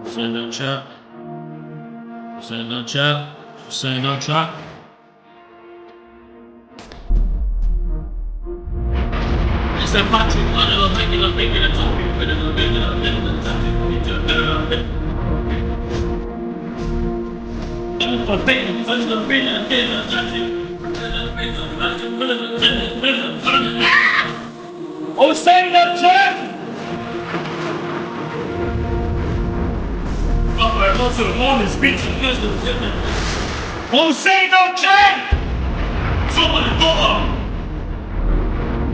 Send a chat. Send a chat. Send a chat. It's a party. Oh, send a chat. Oh, say no check! Someone the door!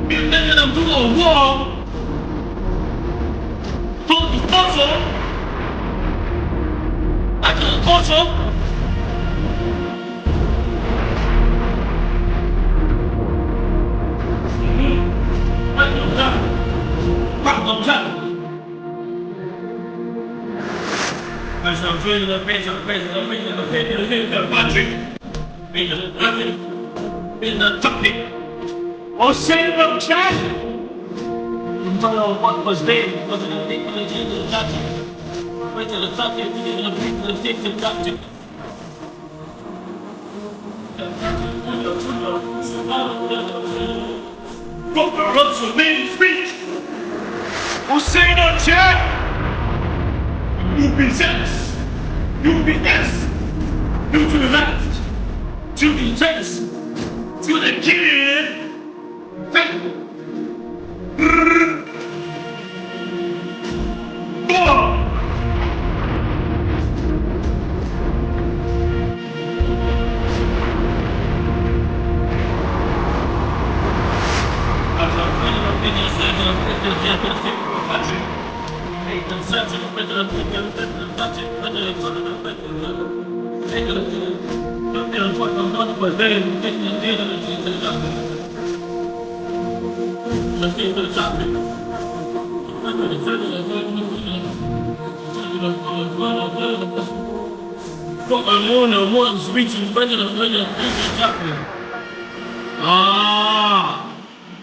You're letting them do a wall! Talk to photo! I can photo! Right on top! Right on top! I'm feeling the pain, I'm feeling the pain, I'm feeling the Patrick. Feeling the pain, feeling the topic. Oh, say no chat! What was there? Was it a thing for the change of the topic? Wait till the topic, we didn't agree to the thing to the topic. Proper runs for main speech! Oh, say no chat! You possess! You possess! You to the left! To the test! To the kid!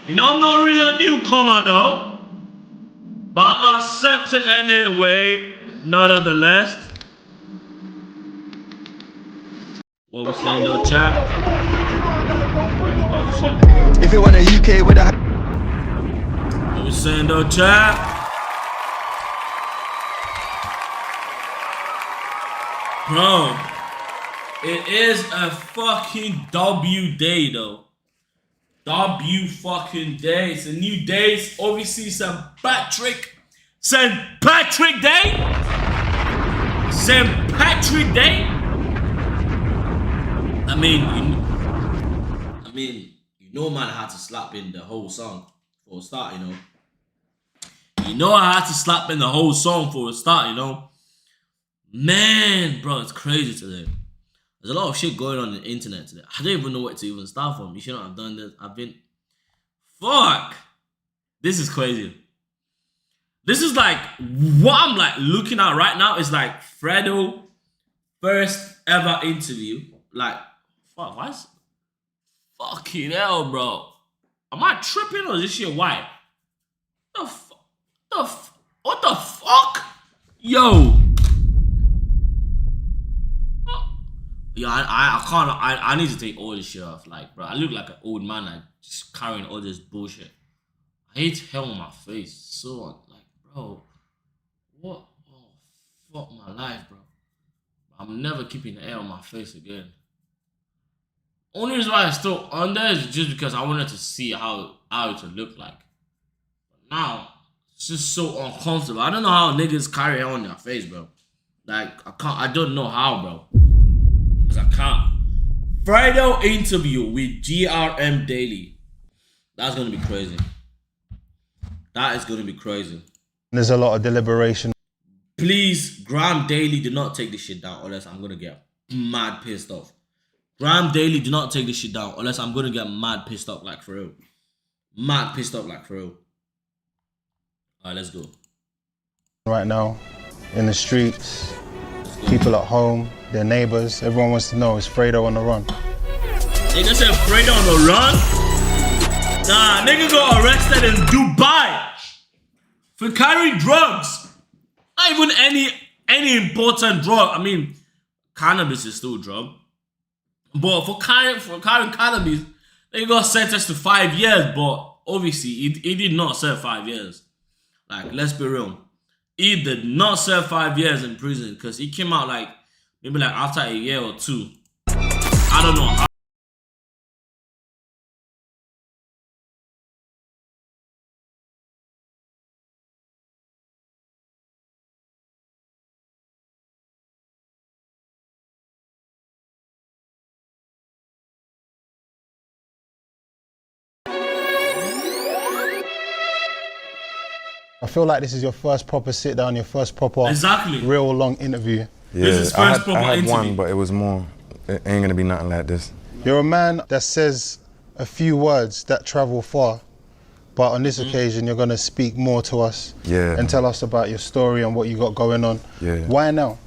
You know I'm not really a newcomer though, but I'm accepting anyway, nonetheless. What we saying in the chat? If you want a UK with a... What we saying in the chat? Bro, it is a fucking W day though. W fucking day. It's a new day. It's obviously St. Patrick Day. St. Patrick Day. I mean, you know, man, I had to slap in the whole song for a start, you know. You know, I had to slap in the whole song for a start, you know. Man, bro, it's crazy today. There's a lot of shit going on the internet today. I don't even know where to even start from. You shouldn't have done this. Fuck. This is crazy. This is like, what I'm like looking at right now is like Fredo first ever interview. Like, fuck, what's... Fucking hell, bro. Am I tripping or is this shit white? What the fuck? Yo. Yo, I can't, I need to take all this shit off. Like, bro, I look like an old man, like, just carrying all this bullshit. I hate hell on my face. So, like, bro, what? Oh, fuck my life, bro. I'm never keeping the air on my face again. Only reason why I'm still on there is just because I wanted to see how it would look like. But now, it's just so uncomfortable. I don't know how niggas carry hair on their face, bro. Like, I don't know how, bro. I can't. Friday interview with GRM Daily. That's gonna be crazy. That is gonna be crazy. There's a lot of deliberation. Please, Graham Daily, do not take this shit down, or else I'm gonna get mad pissed off. Graham Daily, do not take this shit down, or else I'm gonna get mad pissed off, like for real. Mad pissed off, like for real. Alright, let's go. Right now, in the streets, people at home, their neighbors, everyone wants to know, is Fredo on the run? They just said Fredo on the run? Nah, nigga got arrested in Dubai for carrying drugs. Not even any important drug. I mean, cannabis is still a drug. But for carrying cannabis, they got sentenced to 5 years. But obviously, he did not serve 5 years. Like, let's be real. He did not serve 5 years in prison because he came out like maybe like after a year or two. I don't know how. I feel like this is your first proper sit down, your first proper Exactly. real long interview. Yeah, This is first proper I had interview. one, but it was more. It ain't gonna be nothing like this. You're a man that says a few words that travel far, but on this occasion you're gonna speak more to us and tell us about your story and what you got going on. Yeah. Why now?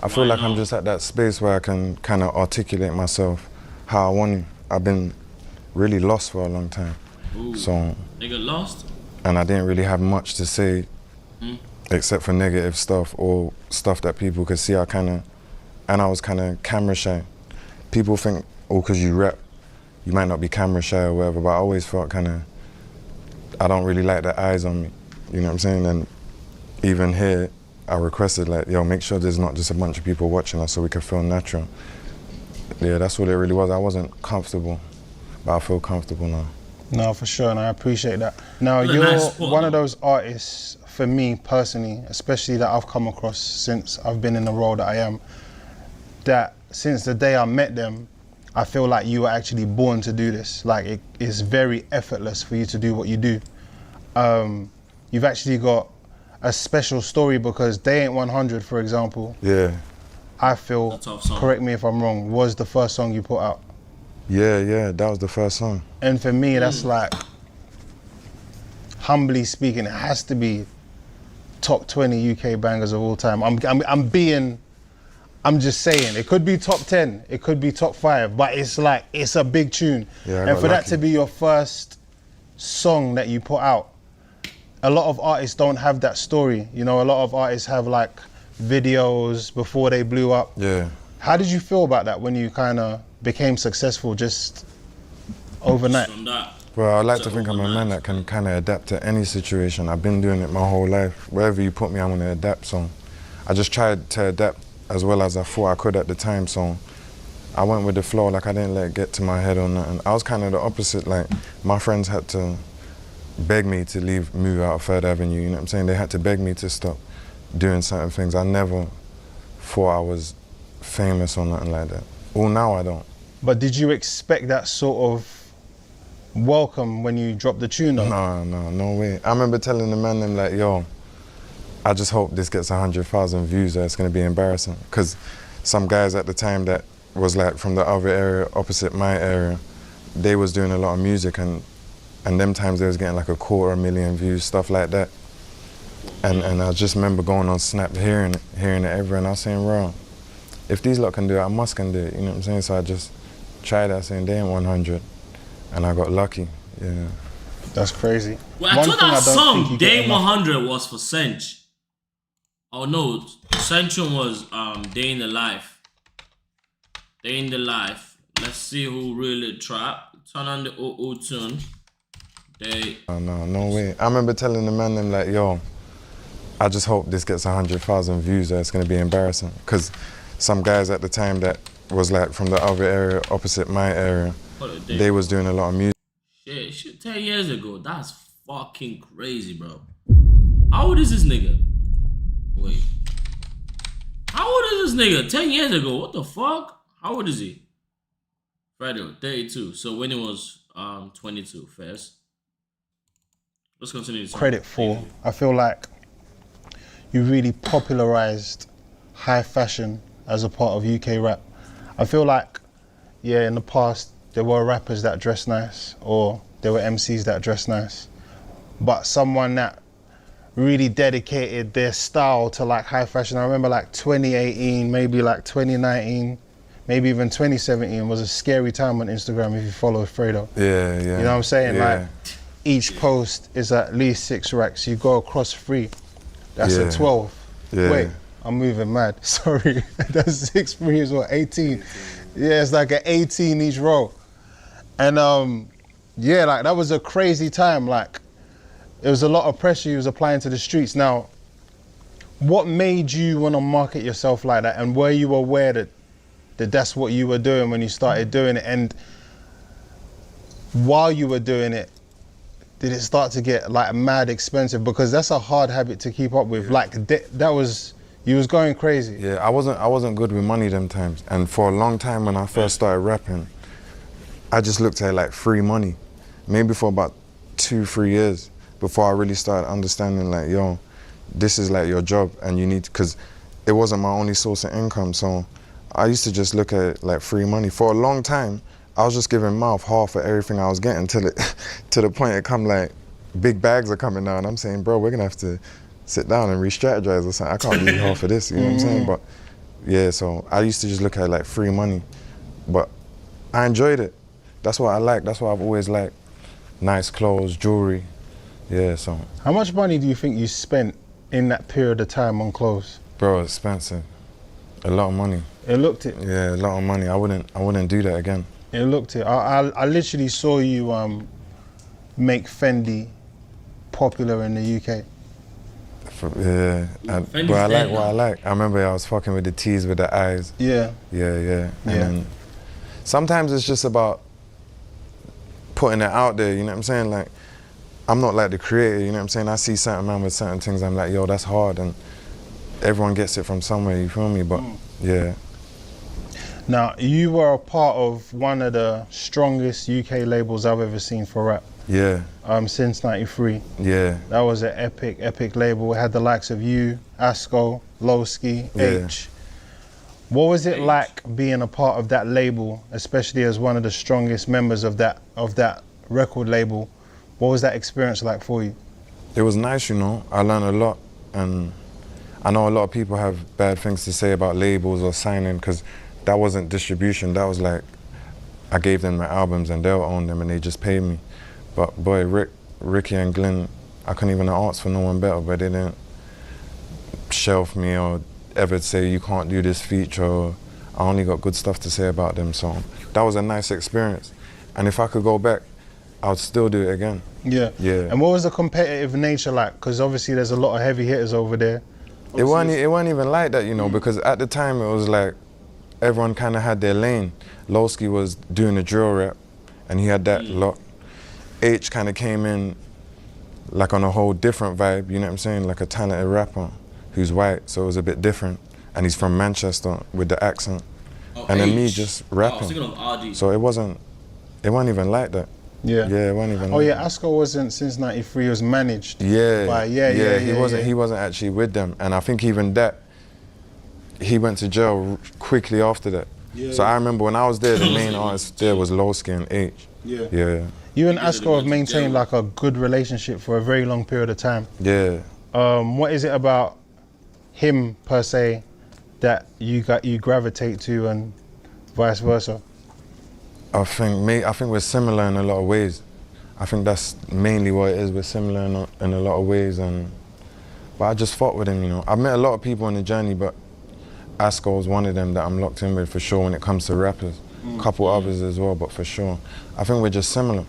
I feel like I'm just at that space where I can kind of articulate myself how I want to. I've been really lost for a long time. Ooh. So. Nigga lost? And I didn't really have much to say except for negative stuff or stuff that people could see. And I was kind of camera shy. People think, oh, because you rap, you might not be camera shy or whatever, but I always felt kind of, I don't really like the eyes on me, you know what I'm saying? And even here, I requested like, yo, make sure there's not just a bunch of people watching us so we can feel natural. Yeah, that's what it really was. I wasn't comfortable, but I feel comfortable now. No, for sure, and I appreciate that. Now, What a you're nice spot, one of though. those artists, for me personally, especially that I've come across since I've been in the role that I am, that since the day I met them, I feel like you were actually born to do this. Like, it is very effortless for you to do what you do. You've actually got a special story because They Ain't 100, for example, Yeah. I feel, That's a tough song. correct me if I'm wrong, was the first song you put out. Yeah, that was the first song. And for me, that's like, humbly speaking, it has to be top 20 UK bangers of all time. I'm just saying, it could be top 10, it could be top 5, but it's like, it's a big tune. Yeah, I and got for that lucky. to be your first song that you put out, a lot of artists don't have that story. You know, a lot of artists have like videos before they blew up. Yeah. How did you feel about that when you kind of became successful just overnight? From that. Well, I like So to think I'm a man overnight. that can kind of adapt to any situation. I've been doing it my whole life. Wherever you put me, I'm gonna adapt. So I just tried to adapt as well as I thought I could at the time. So I went with the flow, like I didn't let it get to my head or nothing. I was kind of the opposite. Like my friends had to beg me to move out of Third Avenue. You know what I'm saying? They had to beg me to stop doing certain things. I never thought I was famous or nothing like that. Well, now I don't. But did you expect that sort of welcome when you dropped the tune though? No way. I remember telling the man, them like, yo, I just hope this gets 100,000 views or it's gonna be embarrassing. Cause some guys at the time that was like from the other area, opposite my area, they was doing a lot of music and them times they was getting like 250,000 views, stuff like that. And I just remember going on Snap, hearing it everywhere, and I was saying, bro, if these lot can do it, I must can do it, you know what I'm saying? So I just tried that, saying They Ain't 100, and I got lucky, yeah. That's crazy. Well, I One thought thing that I don't think song, you get Day enough- 100, was for Sench. Oh no, Central was Day in the Life. Day in the Life. Let's see who really trap. Turn on the OO tune. Day. Oh, no way. I remember telling the man, them like, yo, I just hope this gets 100,000 views or it's gonna be embarrassing. Cause some guys at the time that was like from the other area, opposite my area, they was doing a lot of music. Shit, 10 years ago. That's fucking crazy, bro. How old is this nigga? Wait. How old is this nigga? 10 years ago. What the fuck? How old is he? Friday, 32. So when he was 22 first. Let's continue. Credit for. I feel like you really popularized high fashion as a part of UK rap. I feel like, yeah, in the past, there were rappers that dress nice or there were MCs that dress nice. But someone that really dedicated their style to like high fashion. I remember like 2018, maybe like 2019, maybe even 2017 was a scary time on Instagram if you follow Fredo. Yeah. You know what I'm saying? Yeah. Like, each post is at least 6 racks. You go across 3, that's Yeah. a 12. Yeah. Wait, I'm moving mad. Sorry, that's 6 threes or 18. Yeah, it's like an 18 each row. And yeah, like that was a crazy time. Like, it was a lot of pressure you was applying to the streets. Now, what made you want to market yourself like that? And were you aware that that's what you were doing when you started doing it? And while you were doing it, did it start to get like mad expensive? Because that's a hard habit to keep up with. Like that was, you was going crazy. Yeah, I wasn't good with money them times. And for a long time when I first started rapping, I just looked at it like free money. Maybe for about 2-3 years before I really started understanding like, yo, this is like your job and you need, because it wasn't my only source of income. So I used to just look at it like free money. For a long time, I was just giving mouth half of everything I was getting till it, to the point it come like, big bags are coming down. I'm saying, bro, we're gonna have to sit down and re-strategize or something. I can't give you half of this, you know what I'm saying? But yeah, so I used to just look at it like free money. But I enjoyed it. That's what I like, that's what I've always liked. Nice clothes, jewelry, yeah, so. How much money do you think you spent in that period of time on clothes? Bro, expensive. A lot of money. It looked it. Yeah, a lot of money. I wouldn't do that again. It looked it. I literally saw you make Fendi popular in the UK. Yeah, but I like what I like. I remember I was fucking with the T's with the eyes. Yeah. Yeah. And then sometimes it's just about putting it out there, you know what I'm saying? Like, I'm not like the creator, you know what I'm saying? I see certain man with certain things, I'm like, yo, that's hard, and everyone gets it from somewhere, you feel me? But yeah. Now, you were a part of one of the strongest UK labels I've ever seen for rap. Yeah. Since '93. Yeah. That was an epic label. It had the likes of you, Asko, Lowski, Yeah. H. What was it like being a part of that label, especially as one of the strongest members of that record label? What was that experience like for you? It was nice, you know. I learned a lot, and I know a lot of people have bad things to say about labels or signing, because that wasn't distribution. That was like, I gave them my albums and they'll own them and they just paid me. But boy, Ricky and Glenn, I couldn't even ask for no one better, but they didn't shelf me or ever say you can't do this feature. Or I only got good stuff to say about them, so that was a nice experience. And if I could go back, I would still do it again. Yeah. And what was the competitive nature like? Because obviously there's a lot of heavy hitters over there. It wasn't even like that, you know, because at the time it was like everyone kind of had their lane. Lowski was doing the drill rap, and he had that lot. H kind of came in like on a whole different vibe, you know what I'm saying? Like a talented rapper who's white, so it was a bit different. And he's from Manchester with the accent. And then me just rapping. So it wasn't even like that. Yeah. Yeah, it wasn't even Oh like yeah, that. Asko wasn't since '93. He was managed. Yeah. He He wasn't actually with them. And I think even that, he went to jail quickly after that. So I remember when I was there, the main artist there was Lowski and H. Yeah. You and Asko have maintained like a good relationship for a very long period of time. Yeah. What is it about him per se that you gravitate to, and vice versa? I think we're similar in a lot of ways. I think that's mainly what it is. We're similar in a lot of ways, but I just fought with him, you know. I've met a lot of people on the journey, but Asko was one of them that I'm locked in with for sure when it comes to rappers. A couple others as well, but for sure. I think we're just similar.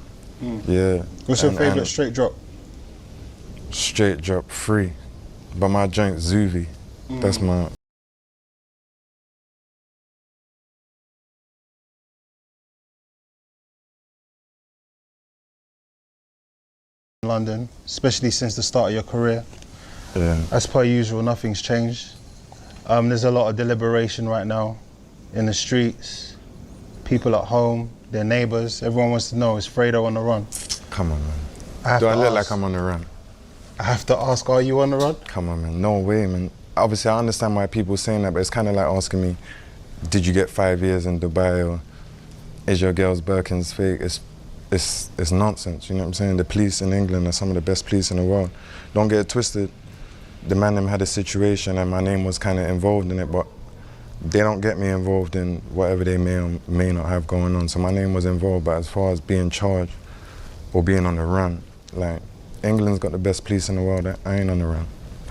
Yeah. What's your favorite straight drop? Straight drop, Free. But my joint, Zuvi. That's my... London, especially since the start of your career. Yeah. As per usual, nothing's changed. There's a lot of deliberation right now in the streets, people at home, their neighbors. Everyone wants to know, is Fredo on the run? Come on, man. Do I look like I'm on the run? I have to ask, are you on the run? Come on, man. No way, man. Obviously, I understand why people are saying that, but it's kind of like asking me, did you get 5 years in Dubai, or is your girl's Birkin's fake? It's nonsense, you know what I'm saying? The police in England are some of the best police in the world. Don't get it twisted. The man them had a situation and my name was kind of involved in it, but they don't get me involved in whatever they may or may not have going on. So my name was involved, but as far as being charged or being on the run, like, England's got the best police in the world. I ain't on the run.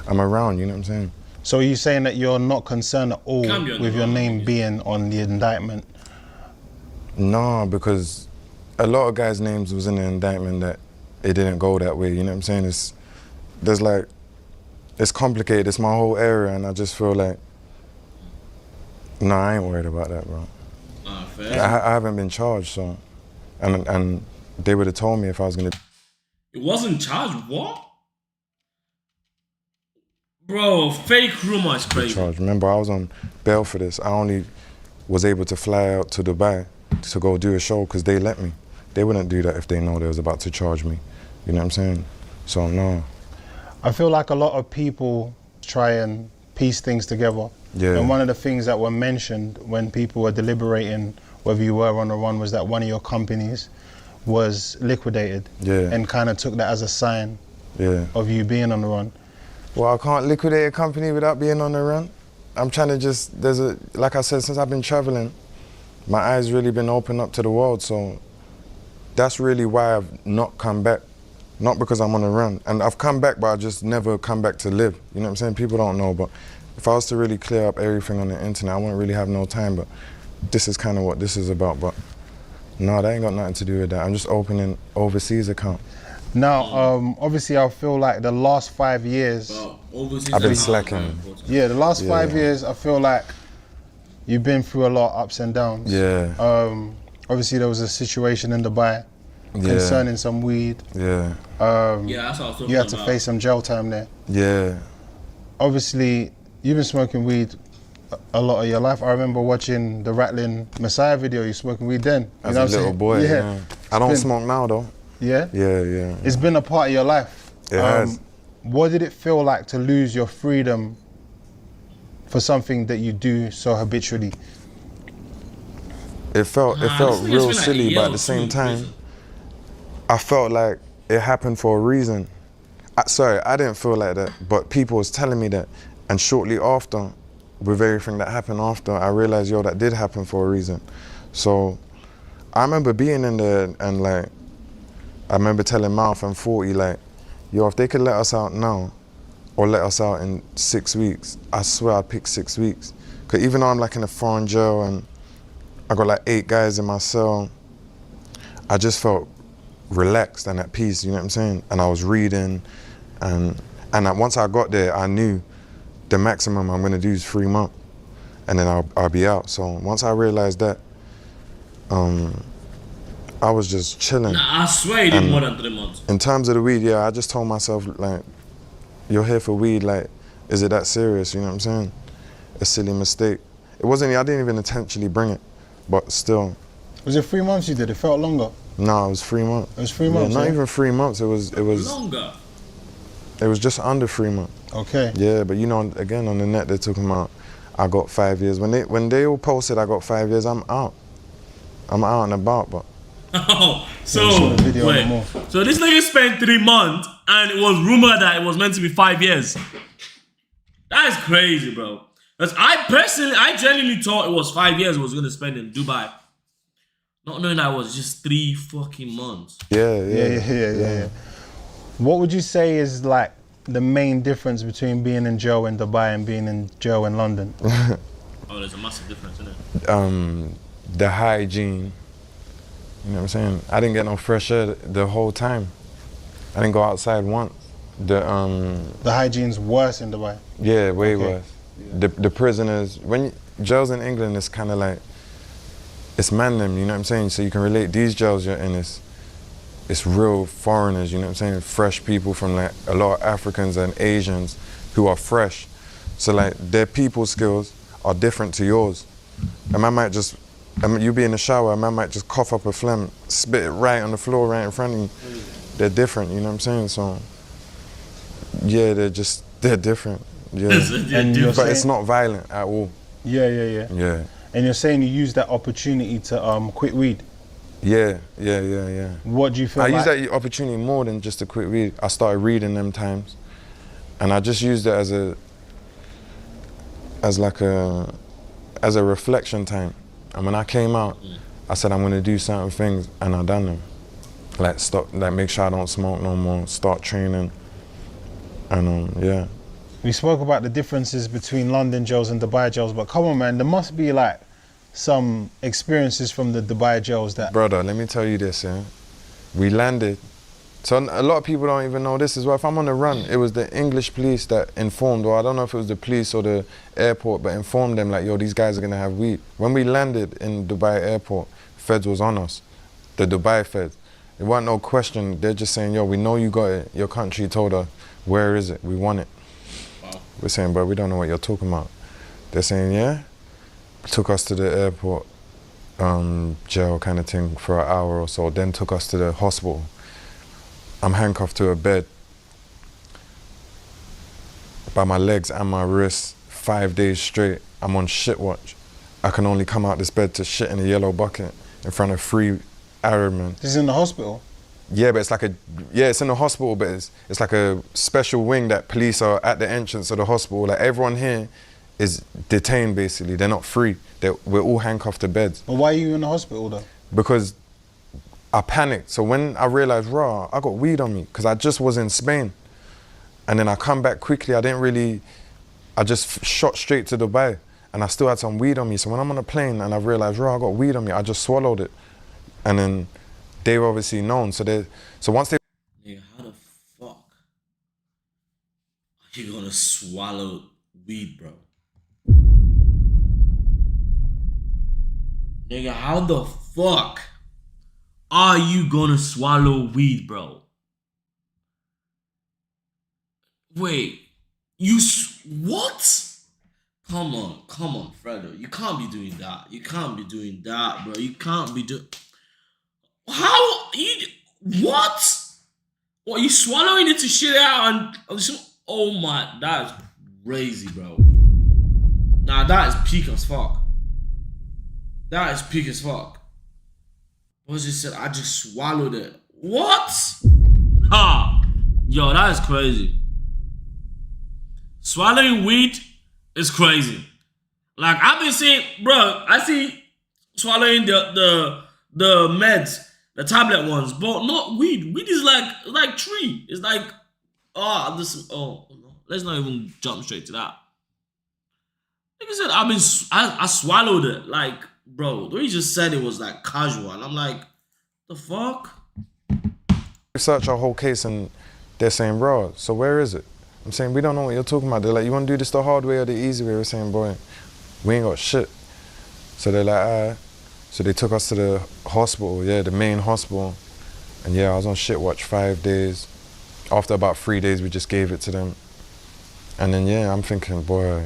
I'm around, you know what I'm saying? So are you saying that you're not concerned at all Can be on the with your run, name obviously. being on the indictment? No, because a lot of guys' names was in the indictment that it didn't go that way, you know what I'm saying? It's complicated, it's my whole area, and I just feel like, no, I ain't worried about that, bro. Fair. I haven't been charged, so, and they would have told me if I was gonna. It wasn't charged. What? Bro, fake rumor is crazy. Charged. Remember, I was on bail for this. I only was able to fly out to Dubai to go do a show because they let me. They wouldn't do that if they know they was about to charge me. You know what I'm saying? So no. I feel like a lot of people try and piece things together. Yeah. And one of the things that were mentioned when people were deliberating whether you were on the run was that one of your companies was liquidated. Yeah. And kind of took that as a sign Yeah. of you being on the run. Well, I can't liquidate a company without being on the run. I'm trying to just, like I said, since I've been traveling, my eyes really been opened up to the world. So that's really why I've not come back. Not because I'm on the run. And I've come back, but I just never come back to live. You know what I'm saying? People don't know, but if I was to really clear up everything on the internet, I wouldn't really have no time, but this is kind of what this is about. But no, that ain't got nothing to do with that. I'm just opening overseas account. Now, obviously I feel like the last 5 years, Overseas I've been account is slacking. very important. yeah, the last Yeah. 5 years, I feel like you've been through a lot of ups and downs. Yeah. Obviously there was a situation in Dubai concerning some weed. Yeah. Yeah, that's what I was talking You had to about. face some jail time there. Yeah. Obviously, you've been smoking weed a lot of your life. I remember watching the Rattling Messiah video, you smoking weed then. You As know a what I'm little saying? boy, Yeah. yeah. I don't been- smoke now though. Yeah? Yeah. It's been a part of your life. It has. What did it feel like to lose your freedom for something that you do so habitually? It felt Nah, this real nigga's been like silly, a year but at or the two same in time, prison. I felt like it happened for a reason. Sorry, I didn't feel like that, but people was telling me that. And shortly after, with everything that happened after, I realized, yo, that did happen for a reason. So I remember being in there and like, I remember telling Mouth and 40, like, yo, if they could let us out now or let us out in 6 weeks, I swear I'd pick 6 weeks. Cause even though I'm like in a foreign jail and I got like 8 guys in my cell, I just felt relaxed and at peace, you know what I'm saying? And I was reading and once I got there, I knew the maximum I'm gonna do is 3 months and then I'll be out. So once I realized that, I was just chilling. Nah, I swear you did more than 3 months. In terms of the weed, yeah, I just told myself, like, you're here for weed, like, is it that serious, you know what I'm saying? A silly mistake. It wasn't, I didn't even intentionally bring it, but still. Was it 3 months you did? It felt longer. No, it was 3 months. It was 3 months, Not yeah? even 3 months, it was Longer. just under 3 months. Okay. Yeah, but you know, again, on the net, they're talking about, I got 5 years. When they all posted I got 5 years, I'm out. I'm out and about, but. Oh, so Yeah, we saw the video on the wait. move. So this nigga spent 3 months, and it was rumored that it was meant to be 5 years. That is crazy, bro. Because I genuinely thought it was 5 years I was gonna spend in Dubai, not knowing that it was just 3 fucking months. Yeah. What would you say is like the main difference between being in jail in Dubai and being in jail in London? Oh, there's a massive difference, isn't it? The hygiene. You know what I'm saying? I didn't get no fresh air the whole time. I didn't go outside once. The hygiene's worse in Dubai. yeah, way Okay. worse. The prisoners, jails in England is kind of like, it's man them, you know what I'm saying? So you can relate, these jails you're in, it's real foreigners, you know what I'm saying? Fresh people from like a lot of Africans and Asians who are fresh. So like their people skills are different to yours. A man might just, you be in the shower, a man might just cough up a phlegm, spit it right on the floor right in front of you. They're different, you know what I'm saying? So yeah, they're different. Yeah. And you're But it's saying- not violent at all. Yeah. Yeah. And you're saying you used that opportunity to quit weed. Yeah. What do you feel I like? used that opportunity more than just to quit read. I started reading them times, and I just used it as like as a reflection time. And when I came out, I said I'm gonna do certain things, and I done them. Like stop, like make sure I don't smoke no more, start training, and yeah. We spoke about the differences between London jails and Dubai jails, but come on, man, there must be like some experiences from the Dubai jails that. Brother, let me tell you this, yeah. We landed. So a lot of people don't even know this as well. If I'm on the run, it was the English police that informed, or I don't know if it was the police or the airport, but informed them like, yo, these guys are gonna have weed. When we landed in Dubai airport, feds was on us, the Dubai feds. It wasn't no question, they're just saying, yo, we know you got it. Your country told us, where is it? We want it. Wow. We're saying, bro, we don't know what you're talking about. They're saying, yeah? Took us to the airport jail kind of thing for an hour or so, then took us to the hospital. I'm handcuffed to a bed by my legs and my wrists 5 days straight. I'm on shit watch. I can only come out this bed to shit in a yellow bucket in front of 3 Arab men. This is in the hospital? Yeah, but it's like it's in the hospital, but it's like a special wing that police are at the entrance of the hospital. Like everyone here is detained basically. They're not free. We're all handcuffed to beds. But why are you in the hospital though? Because I panicked. So when I realized, raw, I got weed on me because I just was in Spain. And then I come back quickly. I just shot straight to Dubai and I still had some weed on me. So when I'm on a plane and I realized, raw, I got weed on me, I just swallowed it. And then they were obviously known. So once they... Nigga, how the fuck are you gonna swallow weed, bro? Nigga, how the fuck are you gonna swallow weed, bro? Wait, what? Come on, Fredo. You can't be doing that. You can't be doing that, bro. You can't be doing... How? What? What, you swallowing it to shit out and... Oh my, that is crazy, bro. Nah, that is peak as fuck. That is peak as fuck. What just said? I just swallowed it. What? Ha! Yo, that is crazy. Swallowing weed is crazy. Like I've been saying, bro, I see swallowing the meds, the tablet ones, but not weed. Weed is like tree. It's like no. Let's not even jump straight to that. Like I said, I swallowed it. Like, bro, the way you just said it was like casual, and I'm like, the fuck? Research our whole case and they're saying, bro, so where is it? I'm saying, we don't know what you're talking about. They're like, you want to do this the hard way or the easy way? We're saying, boy, we ain't got shit. So they're like, So they took us to the hospital, yeah, the main hospital. And yeah, I was on shit watch 5 days. After about 3 days, we just gave it to them. And then, yeah, I'm thinking, boy,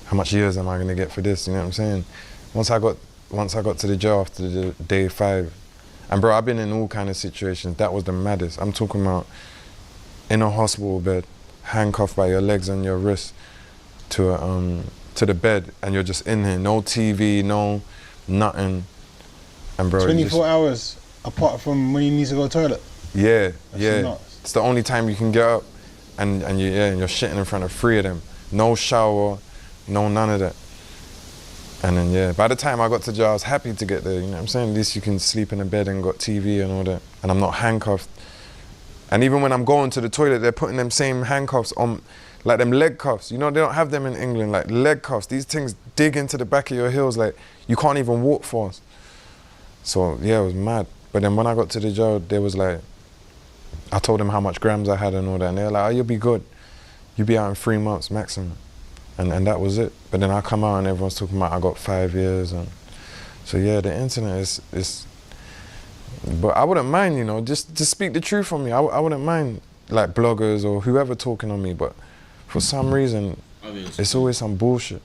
how much years am I gonna get for this? You know what I'm saying? Once I got to the jail after the day 5, and bro, I've been in all kind of situations. That was the maddest. I'm talking about in a hospital bed, handcuffed by your legs and your wrists to the bed, and you're just in here, no TV, no nothing. And bro, 24 hours apart from when you need to go to the toilet. Yeah, That's yeah. nuts. It's the only time you can get up, and you're shitting in front of 3 of them. No shower, no none of that. And then yeah, by the time I got to jail, I was happy to get there. You know what I'm saying? At least you can sleep in a bed and got TV and all that, and I'm not handcuffed. And even when I'm going to the toilet, they're putting them same handcuffs on, like them leg cuffs. You know, they don't have them in England, like leg cuffs. These things dig into the back of your heels, like you can't even walk fast. So yeah, it was mad. But then when I got to the jail, they was like, I told them how much grams I had and all that, and they were like, oh, you'll be good. You'll be out in 3 months maximum. And that was it. But then I come out and everyone's talking about I got 5 years. And so yeah, the internet is but I wouldn't mind, you know, just to speak the truth on me. I wouldn't mind like bloggers or whoever talking on me, but for some reason, it's always some bullshit.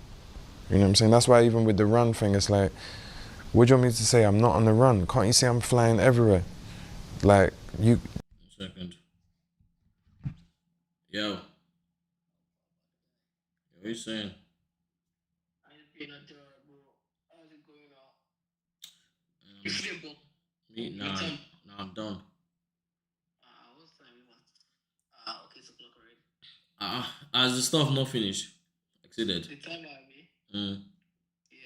You know what I'm saying? That's why even with the run thing, it's like, what do you want me to say? I'm not on the run. Can't you see I'm flying everywhere? Like, you... Second. Yo. What are you saying? You sleep, bro. Nah, I'm done. What's the time? Okay, it's o'clock already. As the stuff not finished, exceeded. The time I mean, Mm.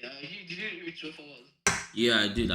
yeah. Did you reach 12 hours? Yeah, I did.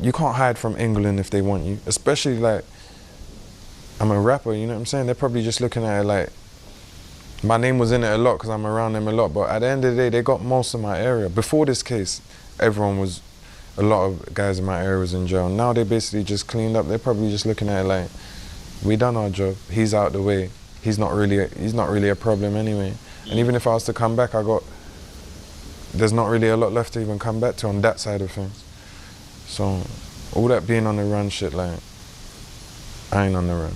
you can't hide from England if they want you. Especially like, I'm a rapper, you know what I'm saying? They're probably just looking at it like, my name was in it a lot because I'm around them a lot, but at the end of the day, they got most of my area. Before this case, a lot of guys in my area was in jail. Now they basically just cleaned up. They're probably just looking at it like, we done our job. He's out the way. He's not really a problem anyway. And even if I was to come back, there's not really a lot left to even come back to on that side of things. So all that being on the run shit, like, I ain't on the run.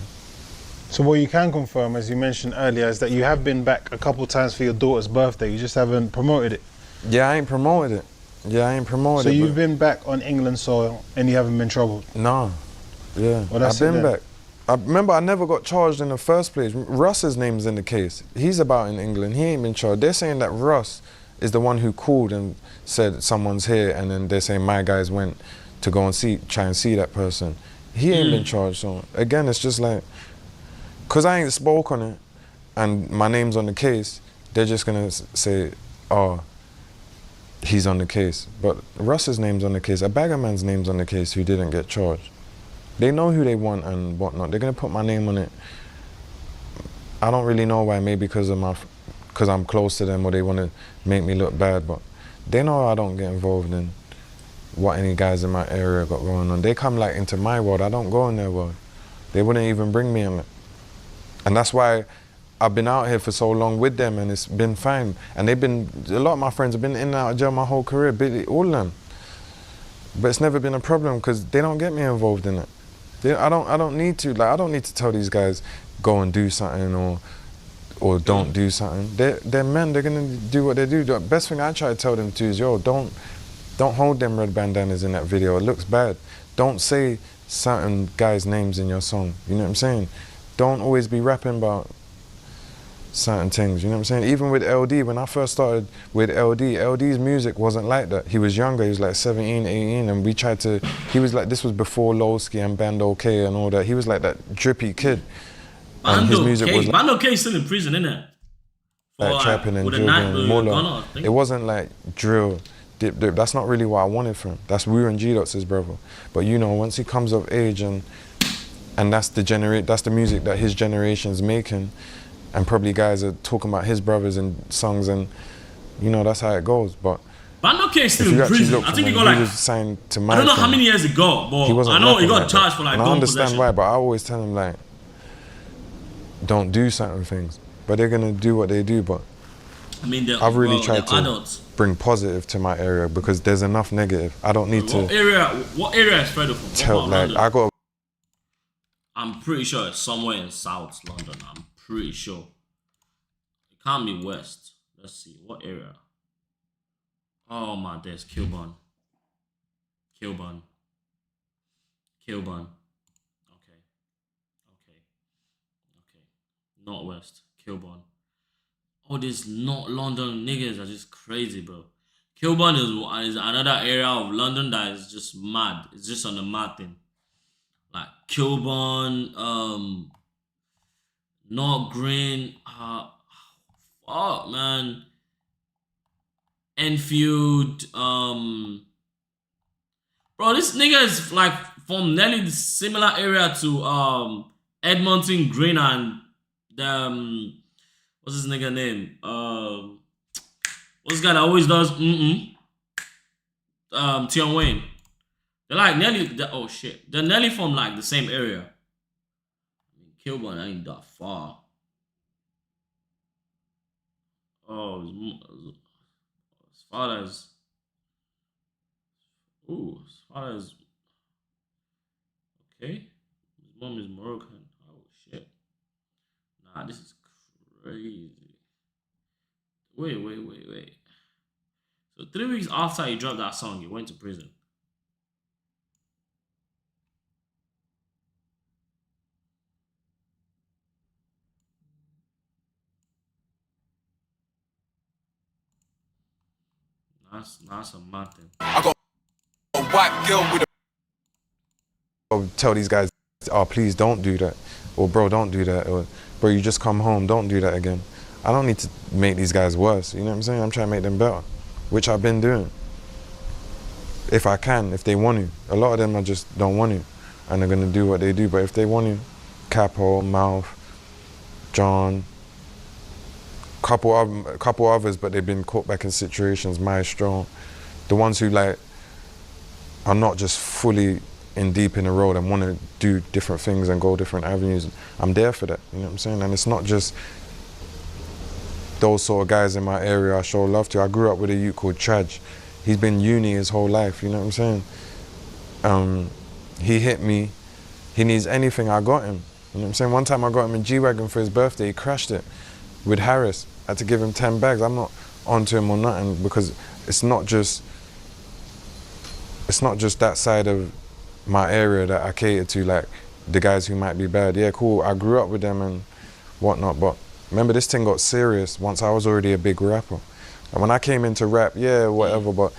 So what you can confirm, as you mentioned earlier, is that you have been back a couple times for your daughter's birthday. You just haven't promoted it. Yeah, I ain't promoted it. So you've been back on England soil and you haven't been troubled? Nah. Yeah, well, I've been back. I remember I never got charged in the first place. Russ's name's in the case. He's about in England. He ain't been charged. They're saying that Russ is the one who called and said someone's here, and then they're saying my guys went to go and try and see that person. He ain't been charged. So again, it's just like, because I ain't spoke on it and my name's on the case, they're just gonna say, oh, he's on the case. But Russ's name's on the case, a bagger man's name's on the case who didn't get charged. They know who they want and whatnot. They're gonna put my name on it. I don't really know why, maybe because I'm close to them or they wanna make me look bad, but they know I don't get involved in what any guys in my area got going on. They come like into my world, I don't go in their world. They wouldn't even bring me in it. And that's why I've been out here for so long with them and it's been fine. And a lot of my friends have been in and out of jail my whole career, all of them. But it's never been a problem because they don't get me involved in it. I don't need to, like, I don't need to tell these guys, go and do something or don't do something. They're men, they're gonna do what they do. The best thing I try to tell them to is, yo, don't hold them red bandanas in that video, it looks bad. Don't say certain guys' names in your song, you know what I'm saying? Don't always be rapping about certain things, you know what I'm saying? Even with LD, when I first started with LD's music wasn't like that. He was younger, he was like 17, 18, and we tried to, he was like, this was before Lowski and Band OK and all that. He was like that drippy kid. And his music was like, Band OK is still in prison, innit? Like trapping and drilling, Muller. It wasn't like drill, dip. That's not really what I wanted from him. That's Wu and G-Dot's brother. But you know, once he comes of age and that's the music that his generation's making, and probably guys are talking about his brothers and songs, and you know, that's how it goes. But Band OK is still in prison. I think he got like, signed to my I don't know how many years he got, but I know he got charged for like gun possession. I understand why, but I always tell him like, don't do certain things. But they're gonna do what they do. But I mean, I've really tried to bring positive to my area because there's enough negative. I don't need to. What area is Fredo from? I got. I'm pretty sure it's somewhere in South London. I'm pretty sure. It can't be West. Let's see. What area? Oh my days. Kilburn. Okay. Not West. Kilburn. All these not London niggas are just crazy, bro. Kilburn is another area of London that is just mad. It's just on the mad thing. Like Kilburn, North Green, fuck man. Enfield, bro, this nigga is like from nearly the similar area to Edmonton Green and the what's his nigga name? What's this guy that always does Tion Wayne. They're like nearly, they're nearly from like the same area. I mean, Kilburn ain't that far. Oh, as far as okay. His mom is Moroccan. Oh shit. Nah, this is crazy. Wait. So 3 weeks after he dropped that song, he went to prison. That's a mad thing. I got a white girl with a... Tell these guys, oh, please don't do that. Or, bro, don't do that. Or, bro, you just come home, don't do that again. I don't need to make these guys worse, you know what I'm saying? I'm trying to make them better, which I've been doing. if I can, if they want to. A lot of them I just don't want to, and they're gonna do what they do. But if they want to, Capo, Mouth, John, couple others, but they've been caught back in situations. Maestro, the ones who like are not just fully in deep in the road and want to do different things and go different avenues. I'm there for that. You know what I'm saying? And it's not just those sort of guys in my area I show love to. I grew up with a youth called Traj. He's been uni his whole life, you know what I'm saying? He hit me, he needs anything, I got him. You know what I'm saying? One time I got him a G-Wagon for his birthday, he crashed it with Harris. I had to give him 10 bags. I'm not onto him or nothing, because it's not just that side of my area that I cater to, like the guys who might be bad. Yeah, cool, I grew up with them and whatnot, but remember, this thing got serious once I was already a big rapper. And when I came into rap, yeah, whatever, but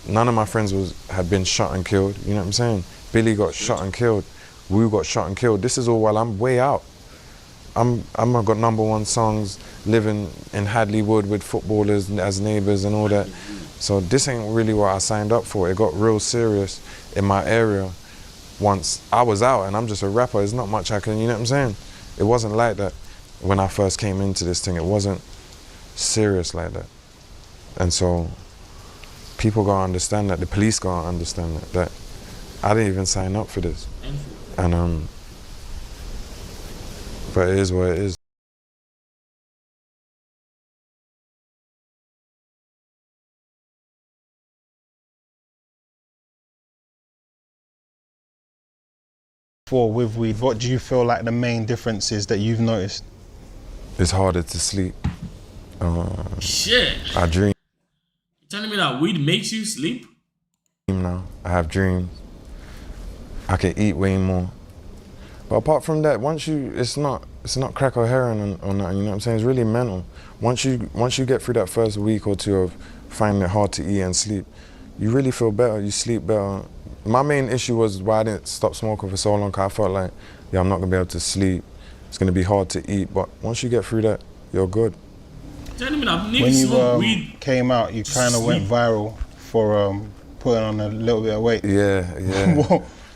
none of my friends had been shot and killed, you know what I'm saying? Billy got shot and killed, Wu got shot and killed. This is all while I'm way out. I've got #1 songs, living in Hadley Wood with footballers as neighbors and all that. So this ain't really what I signed up for. It got real serious in my area once I was out, and I'm just a rapper. There's not much I can, you know what I'm saying? It wasn't like that when I first came into this thing. It wasn't serious like that. And so people gotta understand that, the police gotta understand that I didn't even sign up for this. And but it is what it is. For with weed, what do you feel like the main differences that you've noticed? It's harder to sleep. Shit. I dream You telling me that weed makes you sleep? now. I have dreams. I can eat way more. But apart from that, it's not crack or heroin or nothing, you know what I'm saying? It's really mental. Once you get through that first week or two of finding it hard to eat and sleep, you really feel better, you sleep better. My main issue was why I didn't stop smoking for so long, because I felt like, yeah, I'm not gonna be able to sleep. It's gonna be hard to eat, but once you get through that, you're good. Telling me that When niggas you smoke weed. came out, you kind of went viral for putting on a little bit of weight. Yeah.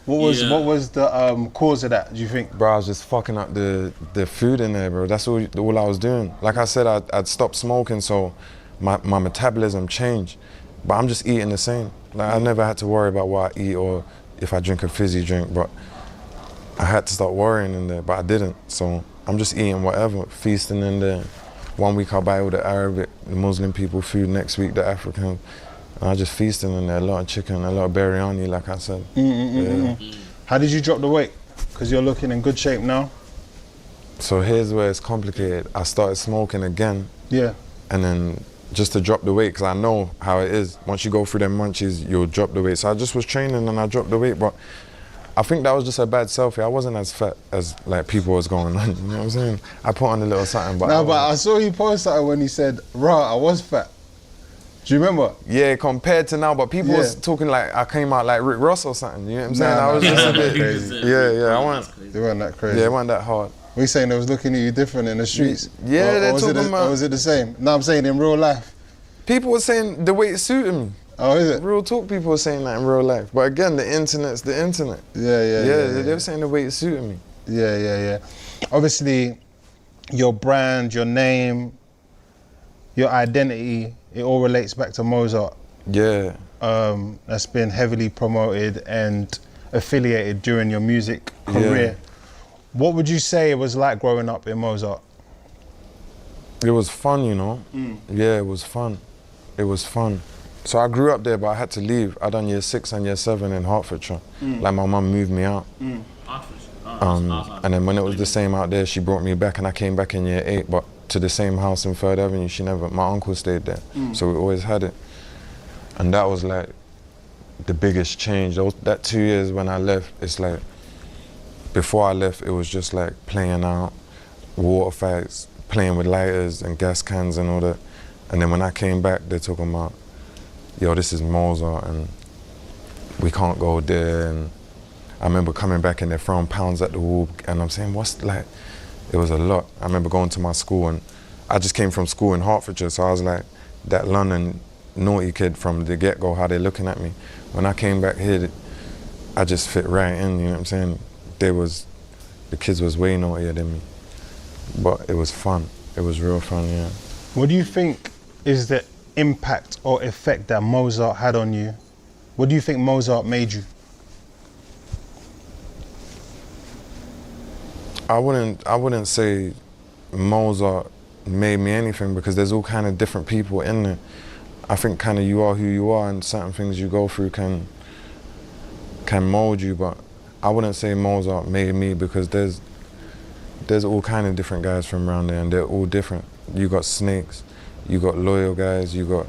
What was the cause of that, do you think? Bro, I was just fucking up the food in there, bro. That's all I was doing. Like I said, I'd stopped smoking, so my metabolism changed. But I'm just eating the same. Like, I never had to worry about what I eat or if I drink a fizzy drink, but I had to start worrying in there, but I didn't. So I'm just eating whatever, feasting in there. 1 week I'll buy all the Arabic, the Muslim people food, next week the African. And I just feasting in there, a lot of chicken, a lot of biryani, like I said. Yeah. How did you drop the weight? Because you're looking in good shape now. So here's where it's complicated. I started smoking again. Yeah. And then just to drop the weight, because I know how it is. Once you go through them munchies, you'll drop the weight. So I just was training and I dropped the weight, but I think that was just a bad selfie. I wasn't as fat as like people was going on, you know what I'm saying? I put on a little something, but I saw you post something when you said, "Rah, I was fat." Do you remember? Yeah, compared to now, but people was talking like I came out like Rick Ross or something, you know what I'm saying? I was just a bit crazy. Yeah, I went. They weren't that crazy. Yeah, it wasn't that hard. Were you saying they was looking at you different in the streets? Yeah, they're talking about. Or was it the same? No, I'm saying in real life. People were saying the weight suited me. Oh, is it? Real talk, people were saying that in real life. But again, the internet's the internet. Yeah. They were saying the weight suited me. Yeah. Obviously, your brand, your name, your identity, it all relates back to Mozart. Yeah. That's been heavily promoted and affiliated during your music career. Yeah. What would you say it was like growing up in Mozart? It was fun, you know. Yeah, it was fun. It was fun. So I grew up there, but I had to leave. I done year 6 and year 7 in Hertfordshire. Like my mum moved me out. And then when it was the same out there, she brought me back, and I came back in year 8, but to the same house in 3rd Avenue. My uncle stayed there, so we always had it. And that was like the biggest change. That 2 years when I left, it's like, before I left, it was just like playing out, water fights, playing with lighters and gas cans and all that. And then when I came back, they're talking about, yo, this is Mozart and we can't go there. And I remember coming back and they're throwing pounds at the wall, and I'm saying, it was a lot. I remember going to my school, and I just came from school in Hertfordshire, so I was like, that London naughty kid from the get-go, how they're looking at me. When I came back here, I just fit right in, you know what I'm saying? The kids was way naughtier than me. But it was fun. It was real fun, yeah. What do you think is the impact or effect that Mozart had on you? What do you think Mozart made you? I wouldn't say Mozart made me anything, because there's all kind of different people in there. I think kind of you are who you are, and certain things you go through can mold you, but I wouldn't say Mozart made me, because there's all kind of different guys from around there, and they're all different. You got snakes, you got loyal guys, you got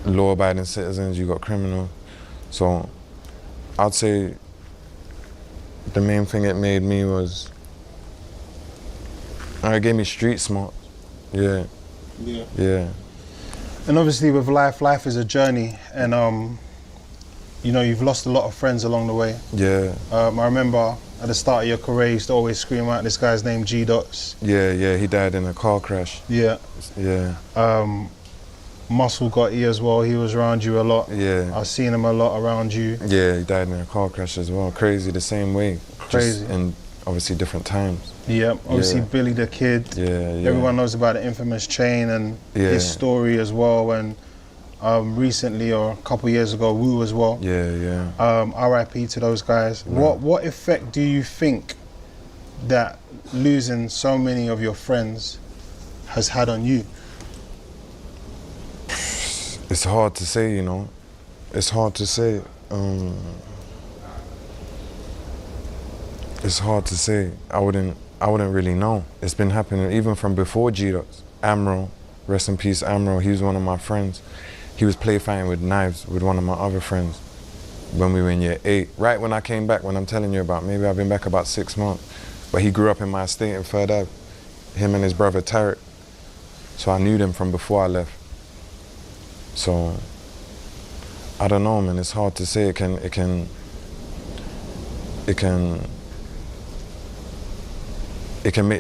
law-abiding citizens, you got criminals. So I'd say the main thing it made me was, it gave me street smart. Yeah. Yeah. Yeah. And obviously with life is a journey, and you know, you've lost a lot of friends along the way. Yeah. I remember at the start of your career, you used to always scream out this guy's name, G Dots. Yeah, he died in a car crash. Yeah. Yeah. Muscle got E as well, he was around you a lot. Yeah. I've seen him a lot around you. Yeah, he died in a car crash as well. Crazy, the same way. Crazy. Just in obviously different times. Yeah, obviously Yeah. Billy the Kid. Yeah. Everyone knows about the infamous chain and Yeah. his story as well, and recently or a couple of years ago, Wu as well. Yeah. RIP to those guys. Yeah. What effect do you think that losing so many of your friends has had on you? It's hard to say, you know. It's hard to say. It's hard to say. I wouldn't really know. It's been happening even from before G-Dots. Amro, rest in peace, Amro. He was one of my friends. He was play fighting with knives with one of my other friends when we were in year 8. Right when I came back, when I'm telling you about, maybe I've been back about 6 months. But he grew up in my estate in Third Ave, him and his brother Tarek. So I knew them from before I left. So I don't know, man. It's hard to say. It can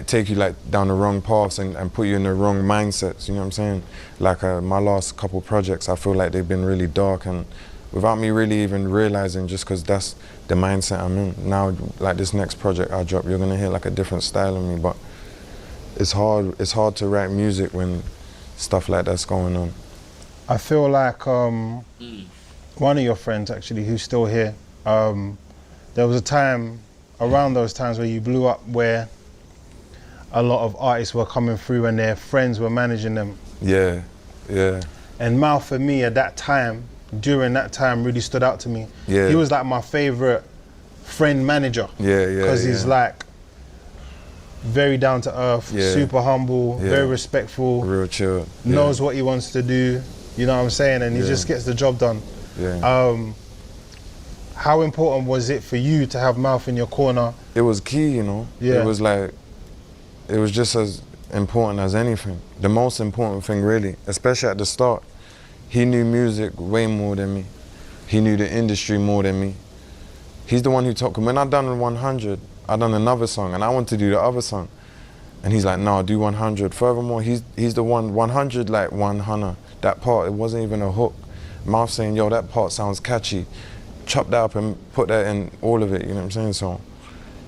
take you like down the wrong paths and put you in the wrong mindsets. You know what I'm saying? Like my last couple projects, I feel like they've been really dark, and without me really even realizing, just because that's the mindset I'm in. Now, like this next project I drop, you're gonna hear like a different style of me, but it's hard to write music when stuff like that's going on. I feel like one of your friends actually, who's still here, there was a time around those times where you blew up where a lot of artists were coming through and their friends were managing them. Yeah. And Mal, for me at that time, during that time, really stood out to me. Yeah. He was like my favorite friend manager. Yeah. Because he's like very down to earth, super humble, very respectful, real chill, knows what he wants to do, you know what I'm saying, and he just gets the job done. Yeah. How important was it for you to have Mouth in your corner? It was key, you know. Yeah. It was just as important as anything. The most important thing, really, especially at the start. He knew music way more than me. He knew the industry more than me. He's the one who told me, when I done 100, I done another song, and I want to do the other song. And he's like, no, do 100. Furthermore, he's the one, 100 like 100. That part, it wasn't even a hook. Mouth saying, yo, that part sounds catchy. Chop that up and put that in all of it, you know what I'm saying? So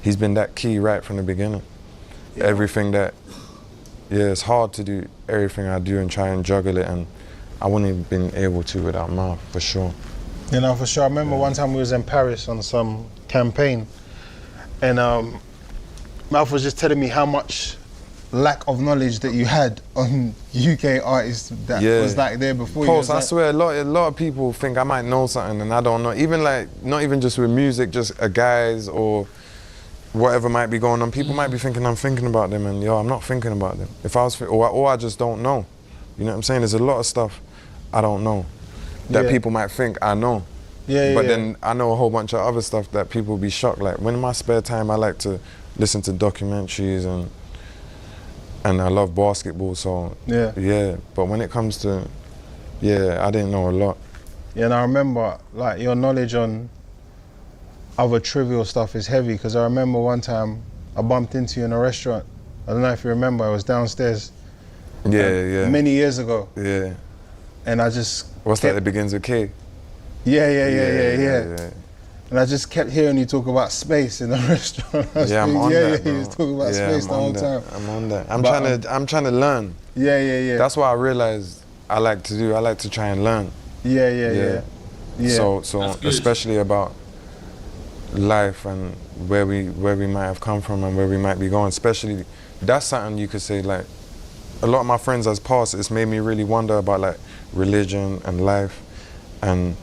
he's been that key right from the beginning. Yeah. Everything that, it's hard to do everything I do and try and juggle it, and I wouldn't have been able to without Mouth, for sure. You know, for sure. I remember one time we was in Paris on some campaign, and Mouth was just telling me how much lack of knowledge that you had on UK artists that was like there before Post, you. I swear, a lot of people think I might know something and I don't know. Even like, not even just with music, just a guys or whatever might be going on. People might be thinking I'm thinking about them, and I'm not thinking about them. If I was, or I just don't know. You know what I'm saying? There's a lot of stuff I don't know that people might think I know. But then I know a whole bunch of other stuff that people be shocked. Like when in my spare time, I like to listen to documentaries and I love basketball. So but when it comes to, I didn't know a lot. Yeah, and I remember like your knowledge on other trivial stuff is heavy, because I remember one time I bumped into you in a restaurant. I don't know if you remember, I was downstairs. Yeah. Many years ago. Yeah. and I just What's that that begins with K? Yeah. And I just kept hearing you talk about space in the restaurant. Yeah, I'm on that, bro. You was talking about space the whole time. I'm on that. I'm trying to learn. Yeah. That's what I realized I like to do. I like to try and learn. Yeah. So That's good. especially about life and where we might have come from and where we might be going. Especially that's something you could say, like, a lot of my friends as past, it's made me really wonder about like religion and life and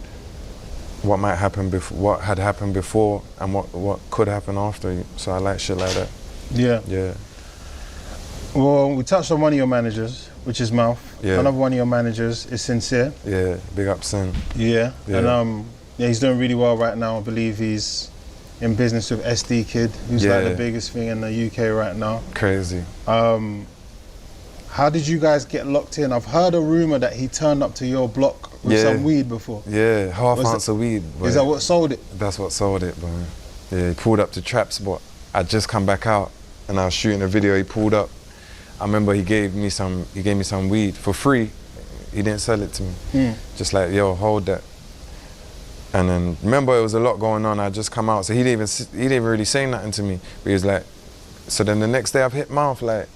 what might happen before, what had happened before, and what could happen after. So I like shit like that. Yeah. Well, we touched on one of your managers, which is Mouth. Yeah. Another one of your managers is Sincere. Yeah, big up Sin. Yeah. Yeah. And he's doing really well right now. I believe he's in business with SD Kid, who's like the biggest thing in the UK right now. Crazy. How did you guys get locked in? I've heard a rumor that he turned up to your block with some weed before. Yeah, half ounce of weed. Is that what sold it? That's what sold it, bro. Yeah, he pulled up to Trap Spot. I just come back out and I was shooting a video. He pulled up. I remember he gave me some weed for free. He didn't sell it to me. Just like, yo, hold that. And then remember it was a lot going on. I just come out, so he didn't even really say nothing to me. But he was like, so then the next day I've hit Mouth like,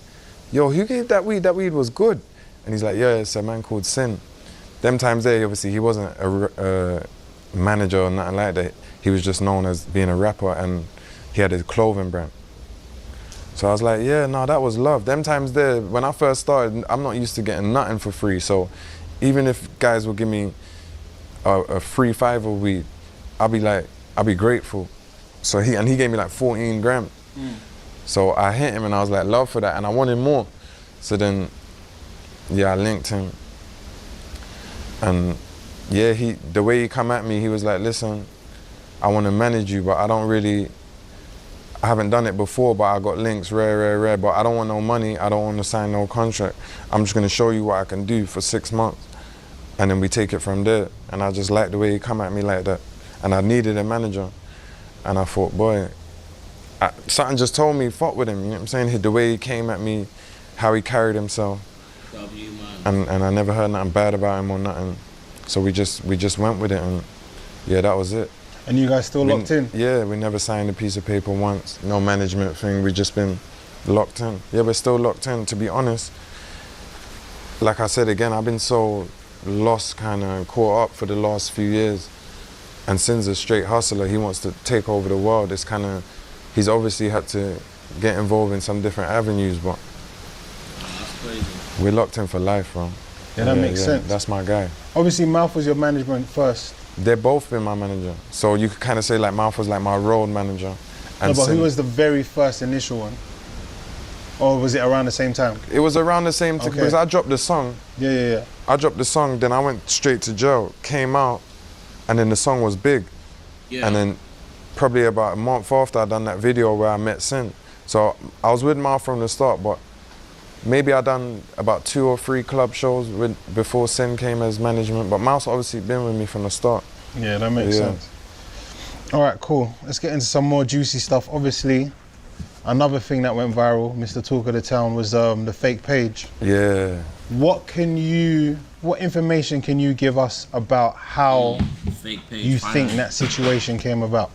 yo, who gave that weed? That weed was good. And he's like, yeah, it's a man called Sin. Them times there, obviously, he wasn't a manager or nothing like that. He was just known as being a rapper, and he had a clothing brand. So I was like, yeah, no, that was love. Them times there, when I first started, I'm not used to getting nothing for free. So even if guys would give me a free 5 of weed, I'll be grateful. So he gave me like 14 grams. So I hit him and I was like, love for that, and I wanted more. So then, yeah, I linked him. And yeah, the way he come at me, he was like, listen, I want to manage you, but I haven't done it before, but I got links, rare, but I don't want no money, I don't want to sign no contract. I'm just gonna show you what I can do for 6 months. And then we take it from there. And I just liked the way he come at me like that. And I needed a manager. And I thought, boy, something just told me, fuck with him, you know what I'm saying? The way he came at me, how he carried himself. And I never heard nothing bad about him or nothing. So we just went with it, and yeah, that was it. And you guys still locked in? Yeah, we never signed a piece of paper once. No management thing, we just been locked in. Yeah, we're still locked in, to be honest. Like I said again, I've been so lost, kind of caught up for the last few years. And Sin's a straight hustler, he wants to take over the world. It's kind of, he's obviously had to get involved in some different avenues, but That's crazy. we're locked in for life, bro. Yeah, that makes sense. That's my guy. Obviously, Mouth was your management first. They've both been my manager. So you could kind of say like Mouth was like my road manager. And No, but Sin, who was the very first initial one? Or was it around the same time? it was around the same time, Okay. because I dropped the song. Yeah. I dropped the song, then I went straight to jail, came out, and then the song was big. Yeah. And then probably about a month after I done that video where I met Sin. So I was with Mouth from the start, but maybe I done about 2 or 3 club shows before Sin came as management, but Mouth's obviously been with me from the start. Yeah, that makes sense. All right, cool. Let's get into some more juicy stuff. Obviously, another thing that went viral, Mr. Talk of the Town, was the fake page. Yeah. What information can you give us about how Fake page. you think that situation came about?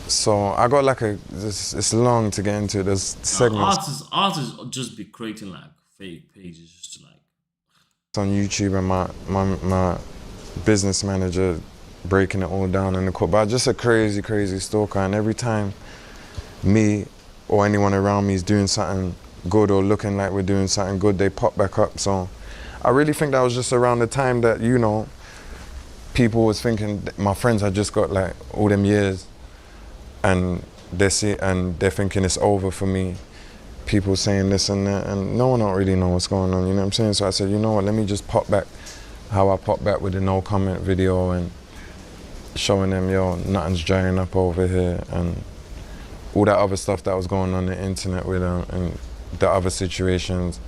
So I got like it's long to get into. There's segments Artists just be creating like fake pages just to like. on YouTube, and my business manager breaking it all down in the court. But just a crazy stalker, and every time me or anyone around me is doing something good or looking like we're doing something good, they pop back up. So I really think that was just around the time that, you know, people was thinking, my friends had just got like all them years, and they're thinking it's over for me. People saying this and that, and no one don't really know what's going on, you know what I'm saying? So I said, you know what, let me just pop back how I popped back with the no comment video and showing them, yo, nothing's drying up over here, and all that other stuff that was going on the internet with them and the other situations.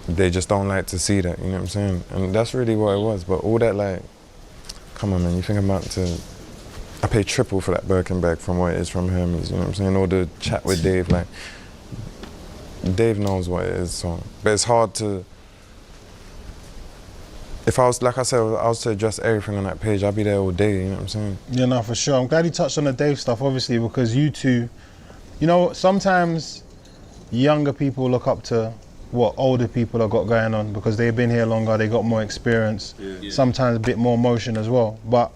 They just don't like to see that, you know what I'm saying? And that's really what it was. But all that, like, come on, man, you think I'm about to, I pay triple for that Birkin bag from what it is from Hermes, you know what I'm saying? Or the chat with Dave, like, Dave knows what it is, so. But it's hard to if I was, like I said, I was to address everything on that page, I'd be there all day, you know what I'm saying? Yeah, no, for sure. I'm glad you touched on the Dave stuff, obviously, because you two, you know, sometimes younger people look up to what older people have got going on because they've been here longer, they got more experience, sometimes a bit more emotion as well. But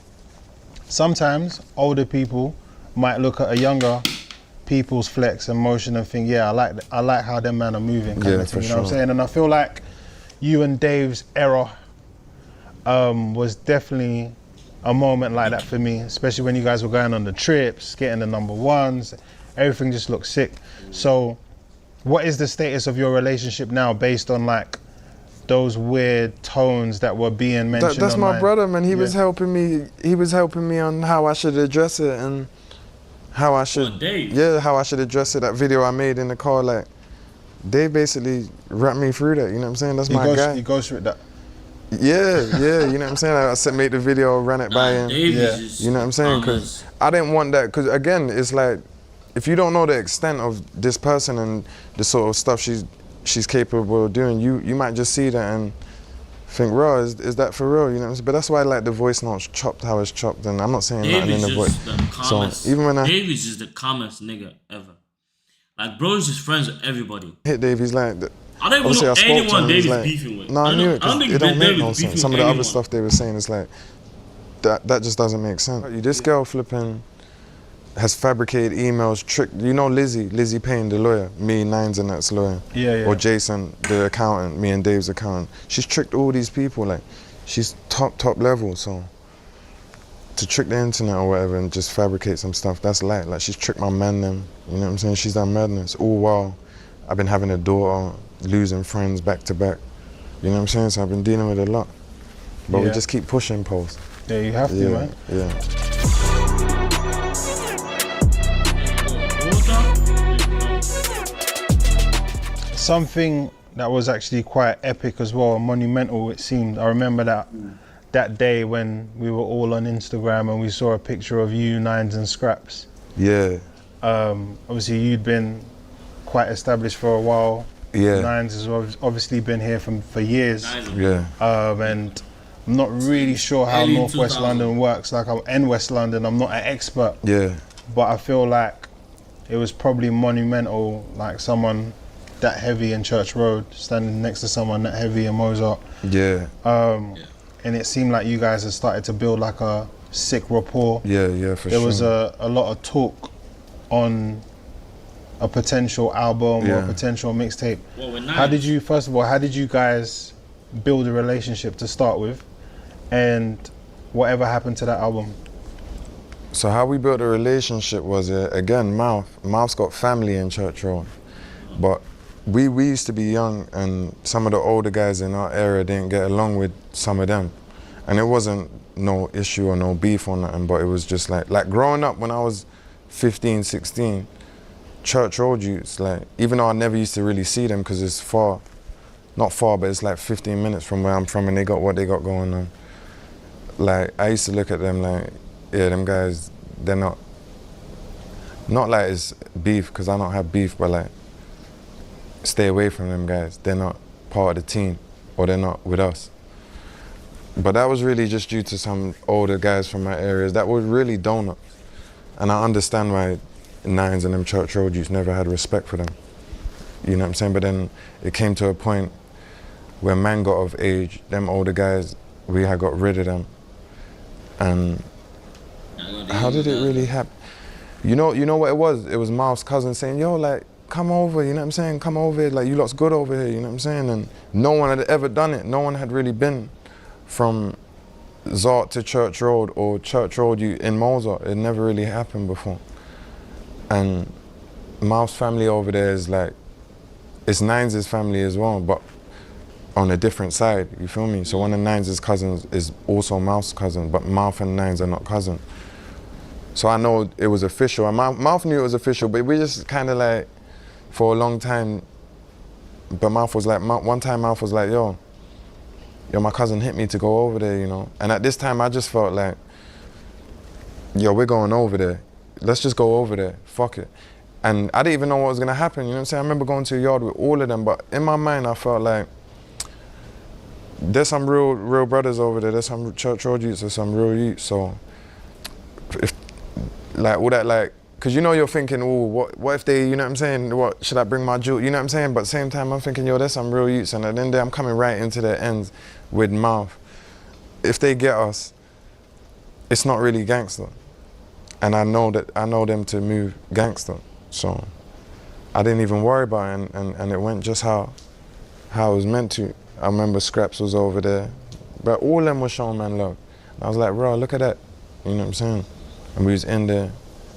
sometimes older people might look at a younger people's flex and motion and think, yeah, I like how them man are moving, kind of thing, you know what I'm saying? And I feel like you and Dave's era was definitely a moment like that for me, especially when you guys were going on the trips, getting the #1s, everything just looked sick. So what is the status of your relationship now based on like those weird tones that were being mentioned That's online? my brother, man. He was helping me on how I should address it and how I should, how I should address it. That video I made in the car, like, they basically rapped me through that, you know what I'm saying? That's my guy. He goes through that. Yeah, you know what I'm saying? I said make the video, ran it by him. You know what I'm saying? Because I didn't want that, because again, it's like, if you don't know the extent of this person and the sort of stuff she's capable of doing, you might just see that and think, raw, is that for real? You know what I'm saying? But that's why I like the voice notes chopped how it's chopped, and I'm not saying nothing in the voice. So even when Dave is just the calmest nigga ever. Like, bro is just friends with everybody. Hit Dave, he's like, I don't even know anyone Dave is beefing with. No, I knew it, because it don't make no sense. Some of the other stuff they were saying is like, that just doesn't make sense. This girl flipping has fabricated emails, tricked, you know Lizzie Payne, the lawyer, me, Nines and that's lawyer. Or Jason, the accountant, me and Dave's accountant. She's tricked all these people, like, she's top level, so to trick the internet or whatever and just fabricate some stuff, that's light. Like, she's tricked my man them, you know what I'm saying? She's done madness, all while I've been having a daughter, losing friends back to back, you know what I'm saying? So I've been dealing with a lot. But we just keep pushing, post. Yeah, you have to, man. Yeah. Something that was actually quite epic as well, monumental it seemed. I remember that day when we were all on Instagram and we saw a picture of you, Nines and Scraps. Yeah. Obviously you'd been quite established for a while. Yeah. Nines has obviously been here for years. Yeah. And I'm not really sure how Northwest London works. Like, I'm in West London, I'm not an expert. Yeah. But I feel like it was probably monumental, like someone that heavy in Church Road standing next to someone that heavy in Mozart. Yeah. And it seemed like you guys had started to build like a sick rapport. Yeah, for sure. There was a lot of talk on a potential album or a potential mixtape. How did you guys build a relationship to start with, and whatever happened to that album? So how we built a relationship was, again, Mouth's got family in Church Road, but we used to be young, and some of the older guys in our area didn't get along with some of them, and it wasn't no issue or no beef or nothing, but it was just like growing up when I was 15, 16, Church Road youths, like, even though I never used to really see them because it's far, not far, but it's like 15 minutes from where I'm from, and they got what they got going on. Like, I used to look at them like, yeah, them guys, they're not like it's beef, because I don't have beef, but like, stay away from them guys. They're not part of the team, or they're not with us. But that was really just due to some older guys from my areas that were really donuts. And I understand why Nines and them Church Road youths never had respect for them. You know what I'm saying? But then it came to a point where man got of age, them older guys, we had got rid of them. And how did it really happen? You know what it was? It was Mouth's cousin saying, yo, like, come over, you know what I'm saying? Come over here, like, you lot's good over here, you know what I'm saying? And no one had ever done it. No one had really been from Zart to Church Road or Church Road in Mozart. It never really happened before. And Mouth's family over there is like, it's Nines' family as well, but on a different side, you feel me? So one of Nines' cousins is also Mouth's cousin, but Mouth and Nines are not cousins. So I know it was official, and Mouth knew it was official, but we just kind of like, for a long time, but Mouth was like, one time Mouth was like, yo, my cousin hit me to go over there, you know? And at this time, I just felt like, yo, we're going over there. Let's just go over there, fuck it. And I didn't even know what was gonna happen, you know what I'm saying? I remember going to a yard with all of them, but in my mind, I felt like, there's some real brothers over there. There's some church road youths, there's some real youths. So if like all that, like, cause you know you're thinking, oh, what if they, you know what I'm saying? What should I bring my jewel? You know what I'm saying? But at the same time, I'm thinking, yo, there's some real youths, and at the end of the day, I'm coming right into their ends with mouth. If they get us, it's not really gangster, and I know them to move gangster. So I didn't even worry about it, and it went just how it was meant to. I remember Scraps was over there, but all of them were showing man love. And I was like, bro, look at that, you know what I'm saying? And we was in there,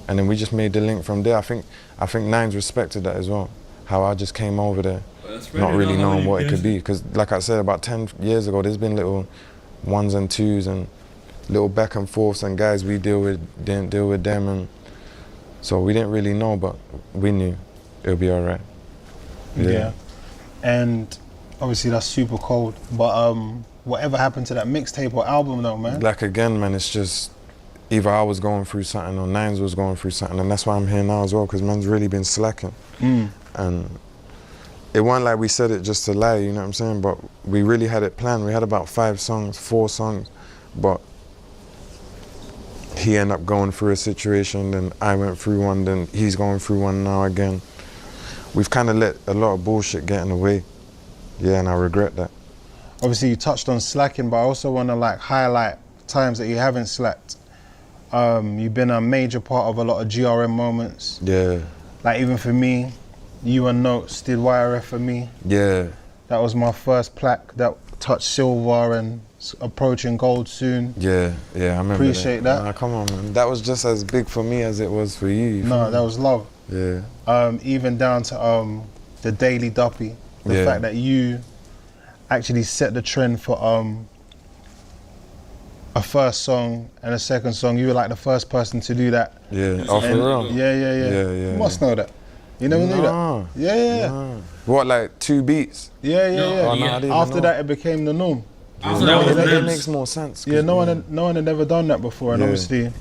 and then we just made the link from there. I think Nines respected that as well, how I just came over there, not really knowing what it could be. Because like I said, about 10 years ago, there's been little ones and twos and little back and forths, and guys we didn't deal with them, and so we didn't really know, but we knew it'll be all right. Yeah. And obviously that's super cold, but whatever happened to that mixtape or album though, man? Like again, man, it's just either I was going through something or Nines was going through something, and that's why I'm here now as well, because man's really been slacking. And it wasn't like we said it just to lie, you know what I'm saying, but we really had it planned. We had about 4 songs, but he ended up going through a situation, then I went through one, then he's going through one now again. We've kind of let a lot of bullshit get in the way. Yeah, and I regret that. Obviously you touched on slacking, but I also want to like highlight times that you haven't slacked. You've been a major part of a lot of GRM moments. Yeah. Like even for me, you and Notes did YRF for me. Yeah. That was my first plaque that touched silver and approaching gold soon. Yeah, I remember Appreciate that. Nah, come on, man. That was just as big for me as it was for you. No, that was love. Yeah. Even down to the Daily Duppy. The fact that you actually set the trend for a first song and a second song. You were like the first person to do that. Yeah, oh, for real? Yeah. You must know that. You never knew that? Yeah. Nah. What, like 2 beats? Yeah. Oh, no, I didn't After know. that, it became the norm. After that was It Nance. makes more sense. Yeah, no one had never done that before, and Yeah. obviously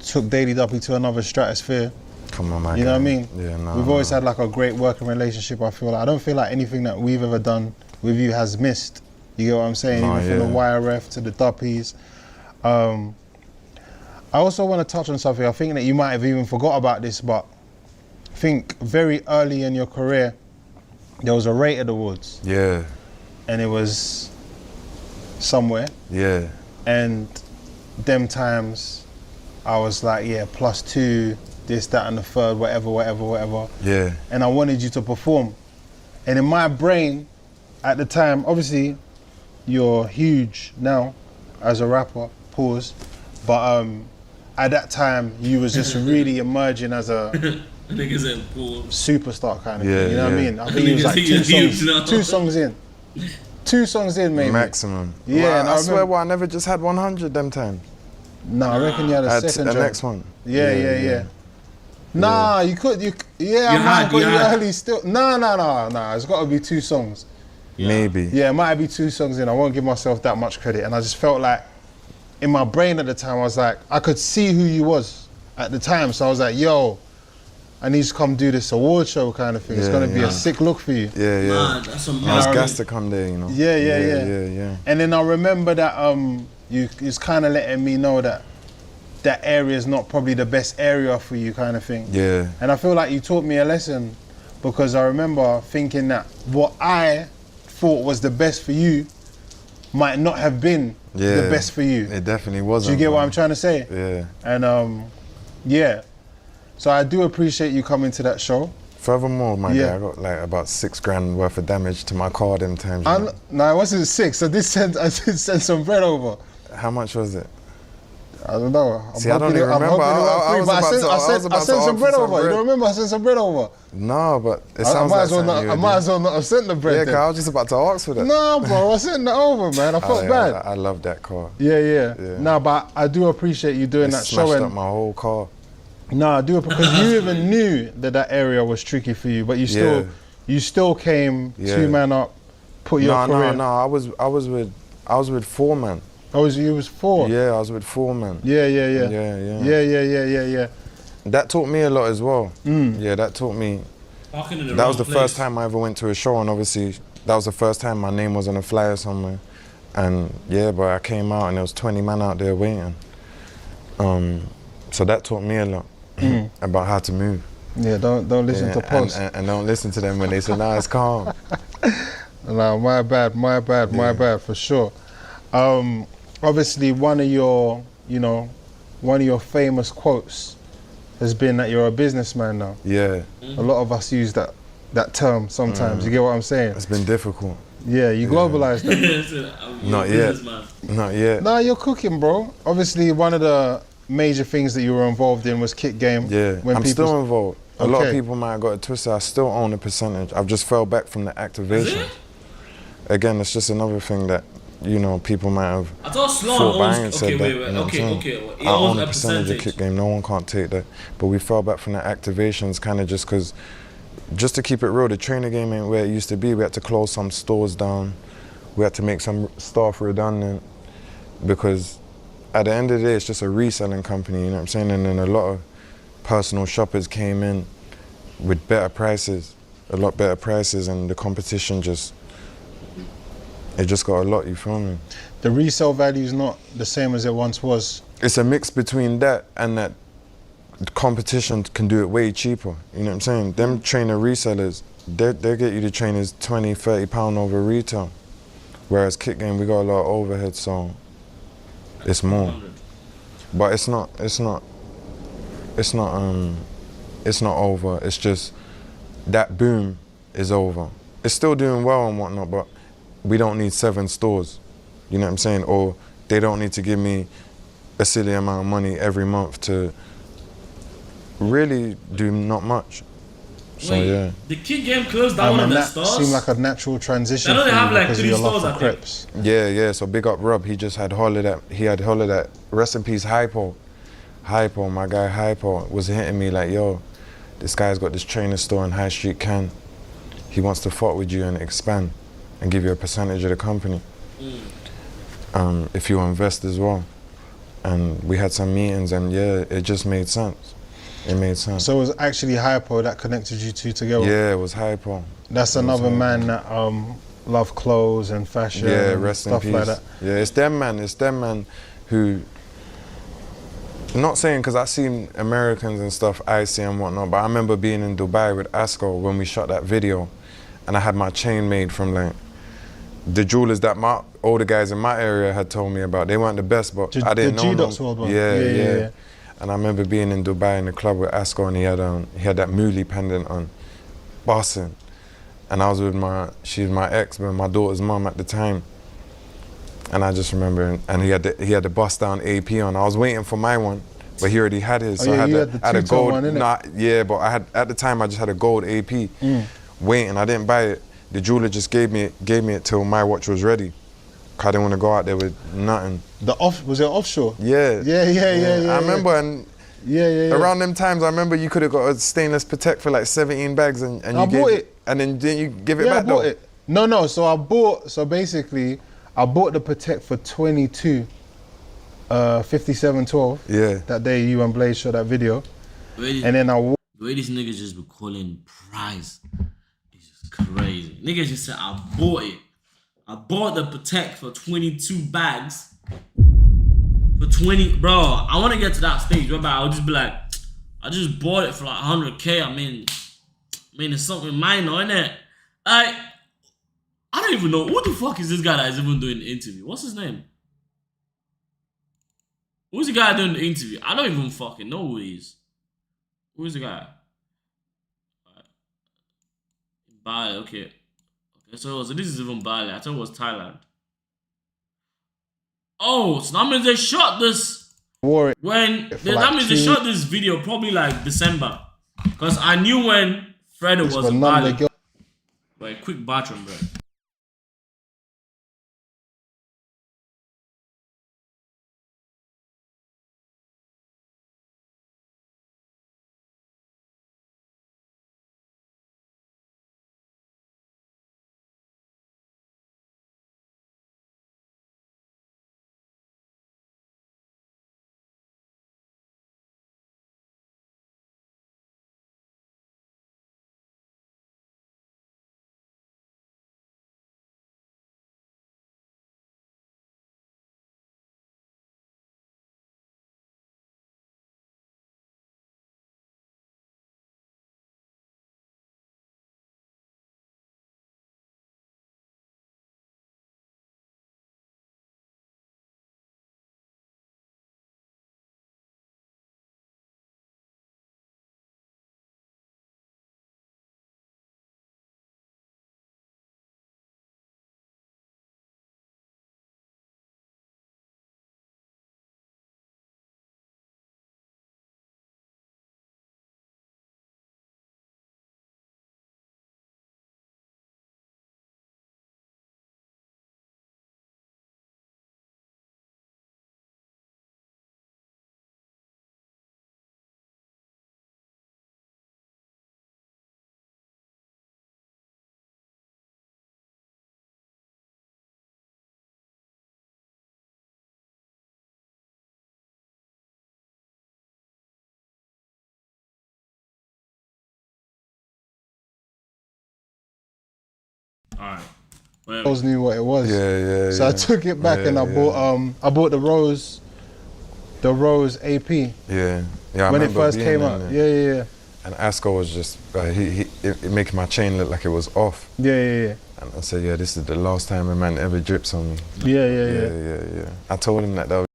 took Daily Duppy to another stratosphere. Come on, man. You know what I mean? Yeah, no. We've always had like a great working relationship. I feel like I don't feel like anything that we've ever done with you has missed. You get what I'm saying? No, Even from the YRF to the Duppies. I also want to touch on something. I think that you might have even forgot about this, but I think very early in your career, there was a Rated Awards, Yeah, and it was somewhere. yeah. And them times, I was like, yeah, +2, this, that, and the third, whatever. Yeah. And I wanted you to perform. And in my brain, at the time, obviously, you're huge now as a rapper, pause. But at that time, you was just really emerging as a Niggas said pool. superstar kind of Yeah, thing. You know what I yeah. mean? I think he was like two songs in. 2 songs in, maybe. Maximum. Yeah, Well, and I I swear, remember- I never just had 100 them time. No, I reckon you had a second The job. next one. Yeah. Nah, you could, I You might had- got you you had- early still. Nah, it's got to be 2 songs. Maybe. Yeah, it might be 2 songs in. I won't give myself that much credit. And I just felt like, in my brain at the time, I was like, I could see who you was at the time. So I was like, yo, I need to come do this award show kind of thing. It's Yeah, going to be yeah. a sick look for you. Yeah. Nah, that's a I was mad. gassed to come there, you know. Yeah. And then I remember that you was kind of letting me know that that area is not probably the best area for you kind of thing. Yeah. And I feel like you taught me a lesson, because I remember thinking that what I thought was the best for you might not have been the best for you. It definitely Do wasn't. you get what man. I'm trying to say? Yeah. And yeah. So I do appreciate you coming to that show. Furthermore, my Yeah. guy, I got like about 6 grand worth of damage to my car them times. you know. No, it wasn't 6. I did send some bread over. How much was it? I don't know. See, I don't even remember. I I sent some bread over. You don't remember? I sent some bread over. No, but it I sounds might like as well something not. you I would might do. as well not have sent the bread. Yeah, then. 'cause I was just about to ask for that. No, bro, I sent that over, man. I felt bad. I love that car. Yeah. Yeah. No, but I do appreciate you doing It that show. smashed up And my whole car. no, I do, because you even knew that area was tricky for you, but you still came 2 man up, put your career. No. I was with 4 man. You was 4. Yeah, I was with 4 man. Yeah. Yeah. That taught me a lot as well. Yeah, that taught me. Parking in the That wrong was the place. first time I ever went to a show, and obviously that was the first time my name was on a flyer somewhere. And yeah, but I came out and there was 20 men out there waiting. So that taught me a lot about how to move. Yeah, don't listen to posts. And don't listen to them when they say, nah, it's calm. No, my bad, for sure. Obviously, one of your famous quotes has been that you're a businessman now. Yeah, A lot of us use that term sometimes. You get what I'm saying? it's been difficult. Yeah, you globalized that. Not yet. Not yet. Nah, you're cooking, bro. Obviously, one of the major things that you were involved in was Kick Game. Yeah, I'm still involved. A lot of Okay. people might have got it twisted. I still own a percentage. I've just fell back from the activation. Is it? Again, it's just another thing that, people might have I thought thought, Sloan but I owns. ain't said Okay, that. wait. You know what I'm saying? Okay. He I owns own a a percentage of Kick Game. No one can't take that. But we fell back from the activations kind of just because, just to keep it real, the trainer game ain't where it used to be. We had to close some stores down. We had to make some staff redundant because at the end of the day, it's just a reselling company, you know what I'm saying? And then a lot of personal shoppers came in with better prices, a lot better prices, and the competition just got a lot, you feel me? The resale value is not the same as it once was. It's a mix between that and that the competition can do it way cheaper, you know what I'm saying? Them trainer resellers, they get you the trainers £20, £30 over retail. Whereas Kick Game, we got a lot of overhead, so it's more. But it's not over. It's just that boom is over. It's still doing well and whatnot, but we don't need 7 stores. You know what I'm saying? Or they don't need to give me a silly amount of money every month to really do not much. So Wait, yeah. the Kick Game closed down one of And their that stores. seemed like a natural transition I know for they you have like because of 3 your love stores, for I think. crepes. Yeah, so big up Rob. He just had hollered at, rest in peace, Hypo, my guy Hypo was hitting me like, yo, this guy's got this trainer store in High Street Can. He wants to fuck with you and expand and give you a percentage of the company. If you invest as well. And we had some meetings and yeah, it just made sense. It made sense. So it was actually Hypo that connected you two together. Yeah, it was Hypo. That's another man that love clothes and fashion Yeah, and rest in stuff peace. like that. Yeah, it's them man who, not saying because I seen Americans and stuff, icy and whatnot, but I remember being in Dubai with Asco when we shot that video and I had my chain made from like the jewelers that my older guys in my area had told me about. They weren't the best, but I didn't know them. G-Dots world one. Yeah. And I remember being in Dubai in the club with Asco and he had that Mooley pendant on, bossing. And I was with she's my ex, but my daughter's mum at the time. And I just remember, and he had the bust down AP on. I was waiting for my one, but he already had his. Oh, so yeah, I you had had the I had a two-tone gold. one, innit? But I had at the time I just had a gold AP. Waiting, I didn't buy it. The jeweler just gave me it till my watch was ready. 'Cause I didn't want to go out there with nothing. Was it offshore? Yeah. Yeah. I remember, and Yeah. around them times, I remember you could have got a stainless Patek for like 17 bags, and you bought it. And then didn't you give it Yeah, back I bought though? it. No. So basically, I bought the Patek for 22, 5712. Yeah. That day you and Blaze shot that video, Wait, and then the way these niggas just be calling price is just crazy. Niggas just said, I bought it. I bought the Patek for 22 bags. For 20, bro, I want to get to that stage whereby I'll just be like, I just bought it for like 100K. I mean, it's something minor, innit? Like, I don't even know. What the fuck is this guy that is even doing the interview? What's his name? Who's the guy doing the interview? I don't even fucking know who he is. Who's the guy? Bali, okay. So this is even Bali. I thought it was Thailand. Oh, so that means they shot this wore it when for that like means they shot this video probably like December. Cause I knew when Fredo was for in none of Bali. the girls. Wait, quick bathroom break. Alright. Rose knew what it was. Yeah. So I took it back and I bought the Rose AP. Yeah. I When it remember first being came in out. there. Yeah. And Asco was just, it making my chain look like it was off. Yeah. And I said, yeah, this is the last time a man ever drips on me. Yeah. I told him that though.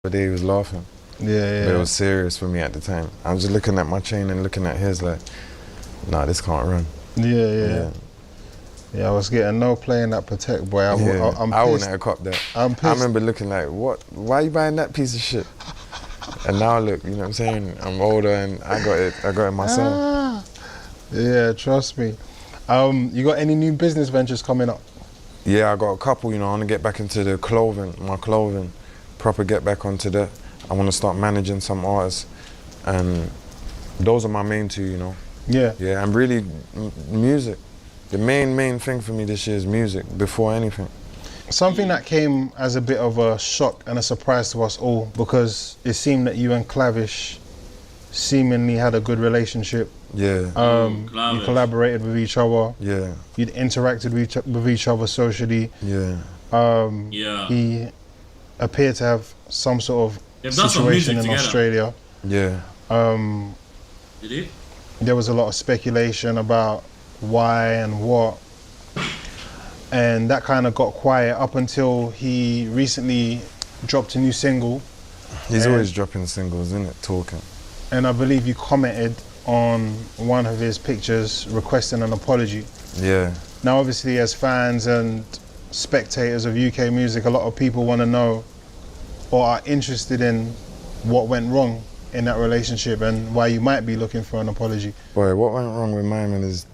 The day he was laughing. Yeah. But it was serious for me at the time. I was just looking at my chain and looking at his like, nah, this can't run. Yeah, I was getting no play in that Protect, boy. I'm pissed. I wouldn't have copped that. I'm pissed. I remember looking like, what? Why are you buying that piece of shit? And now look, you know what I'm saying? I'm older and I got it myself. Yeah, trust me. You got any new business ventures coming up? Yeah, I got a couple, you know. I want to get back into my clothing, proper get back onto that. I want to start managing some artists, and those are my main two, you know. Yeah, and really music. The main thing for me this year is music before anything. Something that came as a bit of a shock and a surprise to us all, because it seemed that you and Clavish seemingly had a good relationship. Yeah. You collaborated with each other. Yeah. You'd interacted with each other socially. Yeah. He appeared to have some sort of situation in Australia. Yeah. Did he? There was a lot of speculation about why and what, and that kind of got quiet up until he recently dropped a new single. He's always dropping singles, isn't it? Talking. And I believe you commented on one of his pictures requesting an apology. Yeah. Now obviously as fans and spectators of UK music, a lot of people want to know or are interested in what went wrong in that relationship and why you might be looking for an apology. Boy, what went wrong with my man is,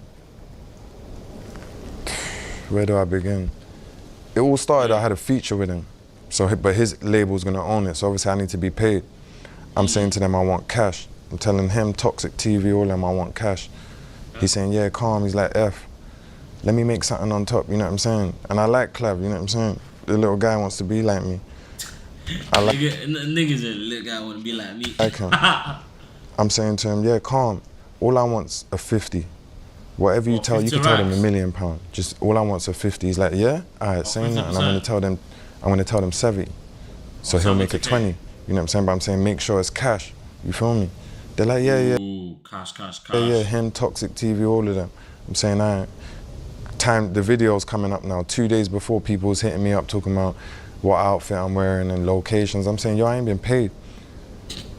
where do I begin? It all started, I had a feature with him. But his label's gonna own it, so obviously I need to be paid. I'm saying to them, I want cash. I'm telling him, Toxic TV, all them, I want cash. He's saying, yeah, calm, he's like, F. Let me make something on top, you know what I'm saying? And I like Clav, you know what I'm saying? The little guy wants to be like me. I like niggas a little guy want to be like me. Like him. I'm saying to him, yeah, calm. All I want's a 50. Whatever you tell, you can tell them £1 million. Just all I want's a 50. He's like, yeah, all right, saying that, and I'm gonna tell them 70. So he'll make it 20. You know what I'm saying? But I'm saying make sure it's cash. You feel me? They're like, yeah. Ooh, cash. Yeah, him, Toxic TV, all of them. I'm saying, all right. The video's coming up now. 2 days before, people was hitting me up talking about what outfit I'm wearing and locations. I'm saying, yo, I ain't been paid.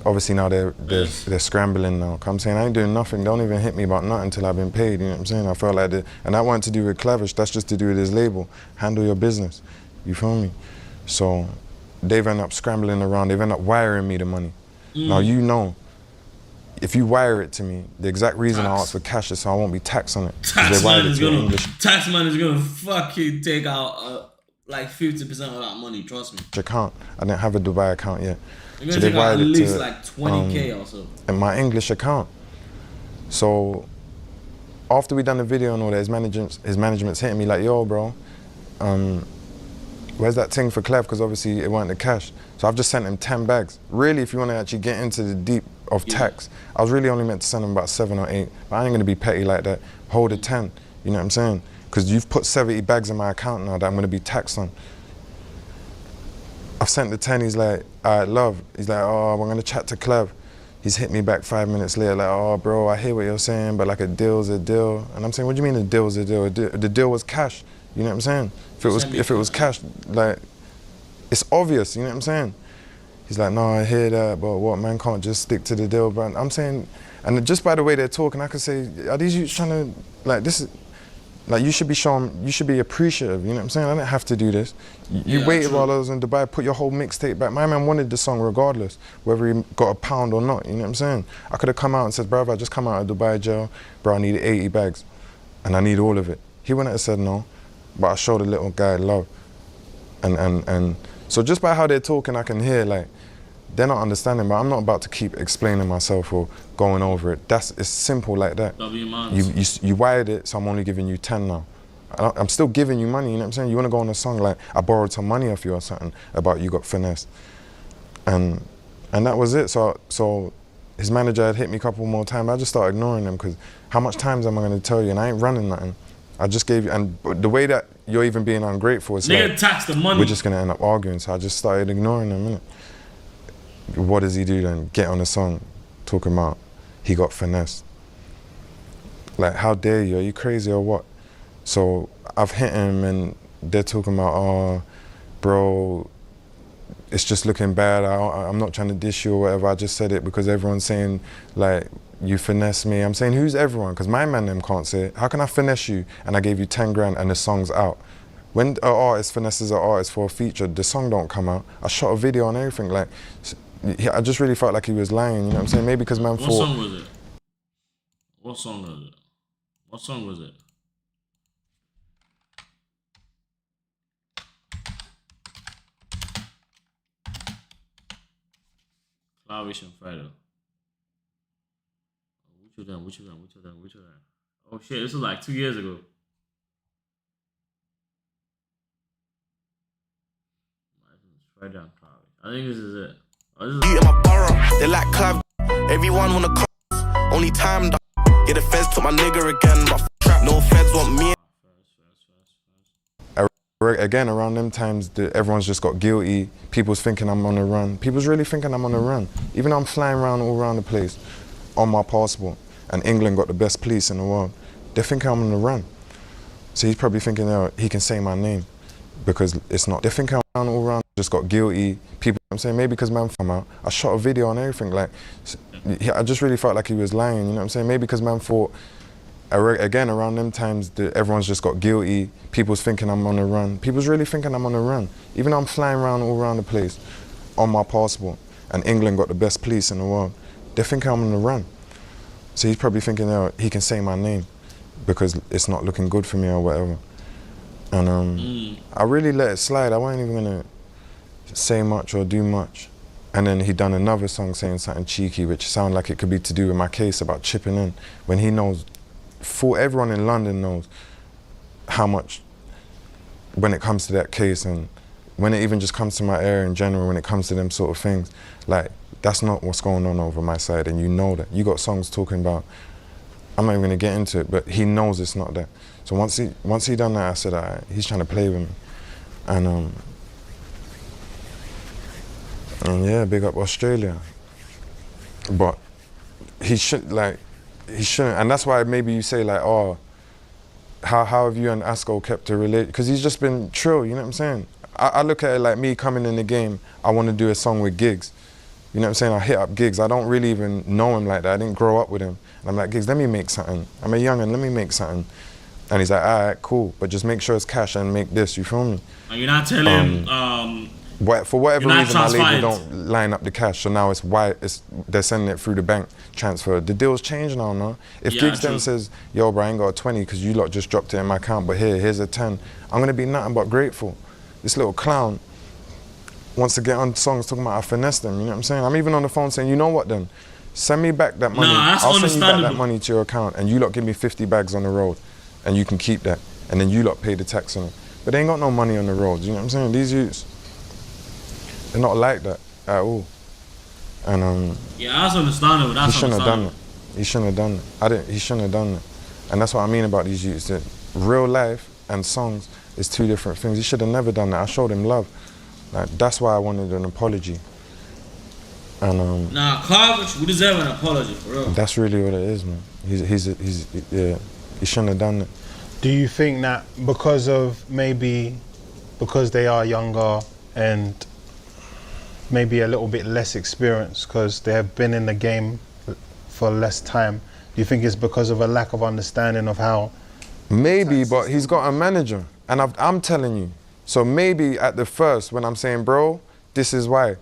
Obviously now they're scrambling now. I'm saying I ain't doing nothing. Don't even hit me about nothing until I've been paid. You know what I'm saying? I felt like that, and that wasn't to do with Clavish. That's just to do with his label. Handle your business. You feel me? So they've ended up scrambling around. They've ended up wiring me the money. Now you know, if you wire it to me, the exact reason I asked for cash is so I won't be taxed on it. Taxman is gonna fucking take out like 50% of that money. Trust me. Account. I didn't have a Dubai account yet. You're gonna take out at least like 20K or so. In my English account. So after we done the video and all that, his management's hitting me like, yo, bro, where's that thing for Clev? Because obviously it weren't the cash. So I've just sent him 10 bags. Really, if you want to actually get into the deep of tax, I was really only meant to send him about 7 or 8. But I ain't gonna be petty like that. Hold a 10. You know what I'm saying? Because you've put 70 bags in my account now that I'm gonna be taxed on. I've sent the 10, he's like, all right, love. He's like, oh, we're gonna chat to Clev. He's hit me back 5 minutes later, like, oh, bro, I hear what you're saying, but like a deal's a deal. And I'm saying, what do you mean a deal's a deal? The deal was cash, you know what I'm saying? If it was cash, like, it's obvious, you know what I'm saying? He's like, no, I hear that, but what, man can't just stick to the deal, bro. I'm saying, and just by the way they're talking, I could say, are these youths trying to, like, this is, like, you should be appreciative, you know what I'm saying? I didn't have to do this. You waited while I was in Dubai, put your whole mixtape back. My man wanted the song regardless, whether he got a pound or not, you know what I'm saying? I could have come out and said, bro, I just come out of Dubai jail, bro, I need 80 bags, and I need all of it. He wouldn't have said no, but I showed a little guy love. And so just by how they're talking, I can hear, like, they're not understanding, but I'm not about to keep explaining myself or going over it. It's simple like that. You wired it, so I'm only giving you 10 now. I'm still giving you money, you know what I'm saying? You wanna go on a song like, I borrowed some money off you or something, about you got finesse. And that was it. So his manager had hit me a couple more times. I just started ignoring him, because how much times am I gonna tell you? And I ain't running nothing. I just gave you, and the way that you're even being ungrateful, it's like, tax the money. We're just gonna end up arguing. So I just started ignoring him, innit? What does he do then? Get on a song talking about he got finesse. Like, how dare you? Are you crazy or what? So I've hit him and they're talking about, oh, bro, it's just looking bad. I'm not trying to dish you or whatever. I just said it because everyone's saying, like, you finesse me. I'm saying, who's everyone? Because my man them can't say it. How can I finesse you and I gave you 10 grand and the song's out? When an artist finesses an artist for a feature, the song don't come out. I shot a video and everything. Like, I just really felt like he was lying, you know what I'm saying? Maybe because man thought... What song was it? What song was it? What song was it? Clavish and Fredo. Which of them? Oh shit, this was like 2 years ago. Fredo and Clavish. I think this is it. Oh, this is in my borough, they like Clav. Everyone wanna come. Only time that. Yeah, the feds took my nigga again, but trap. No feds want me. Again, around them times, everyone's just got guilty. People's thinking I'm on the run. People's really thinking I'm on the run. Even though I'm flying around all around the place on my passport, and England got the best police in the world, they're thinking I'm on the run. So he's probably thinking, oh, he can say my name, because it's not. They're thinking I'm all around, just got guilty. People, I'm saying, maybe because man come out, I shot a video and everything. Like, I just really felt like he was lying, you know what I'm saying? Maybe because man thought, again, around them times, everyone's just got guilty. People's thinking I'm on the run. People's really thinking I'm on the run. Even though I'm flying around all around the place on my passport, and England got the best police in the world, they're thinking I'm on the run. So he's probably thinking, oh, he can say my name because it's not looking good for me or whatever. And I really let it slide. I wasn't even gonna say much or do much. And then he done another song saying something cheeky, which sounded like it could be to do with my case about chipping in, when he knows, everyone in London knows how much, when it comes to that case, and when it even just comes to my area in general, when it comes to them sort of things, like, that's not what's going on over my side, and you know that. You got songs talking about, I'm not even gonna get into it, but he knows it's not that. So once he done that, I said, all right, he's trying to play with me. And yeah, big up Australia. But he shouldn't, and that's why maybe you say like, oh, how have you and Asko kept a relation? Because he's just been trill, you know what I'm saying? I look at it like me coming in the game, I want to do a song with Giggs. You know what I'm saying? I hit up Giggs. I don't really even know him like that. I didn't grow up with him. And I'm like, Giggs, let me make something. I'm a youngin', let me make something. And he's like, all right, cool, but just make sure it's cash and make this, you feel me? And you're not telling for whatever reason, my label transparent. don't line up the cash, so now they're sending it through the bank transfer. The deal's changed now, no? If Giggs then says, yo, bro, I ain't got a 20 because you lot just dropped it in my account, but here's a 10, I'm gonna be nothing but grateful. This little clown wants to get on songs talking about I finessed them, you know what I'm saying? I'm even on the phone saying, you know what then? Send me back that money. I'll send you back that money to your account, and you lot give me 50 bags on the road, and you can keep that, and then you lot pay the tax on it. But they ain't got no money on the roads, you know what I'm saying? These youths, they're not like that at all. And yeah, that's understandable. That's he shouldn't have done understandable. it. He shouldn't have done it. He shouldn't have done it. And that's what I mean about these youths, that real life and songs is two different things. He should have never done that. I showed him love. Like that's why I wanted an apology. And Nah, Carver, we deserve an apology for real. that's really what it is, man. He's yeah. He shouldn't have done it. Do you think that because they are younger and maybe a little bit less experienced because they have been in the game for less time, do you think it's because of a lack of understanding of how? Maybe, but he's got a manager, and I'm telling you. So maybe at the first, when I'm saying, bro, this is why.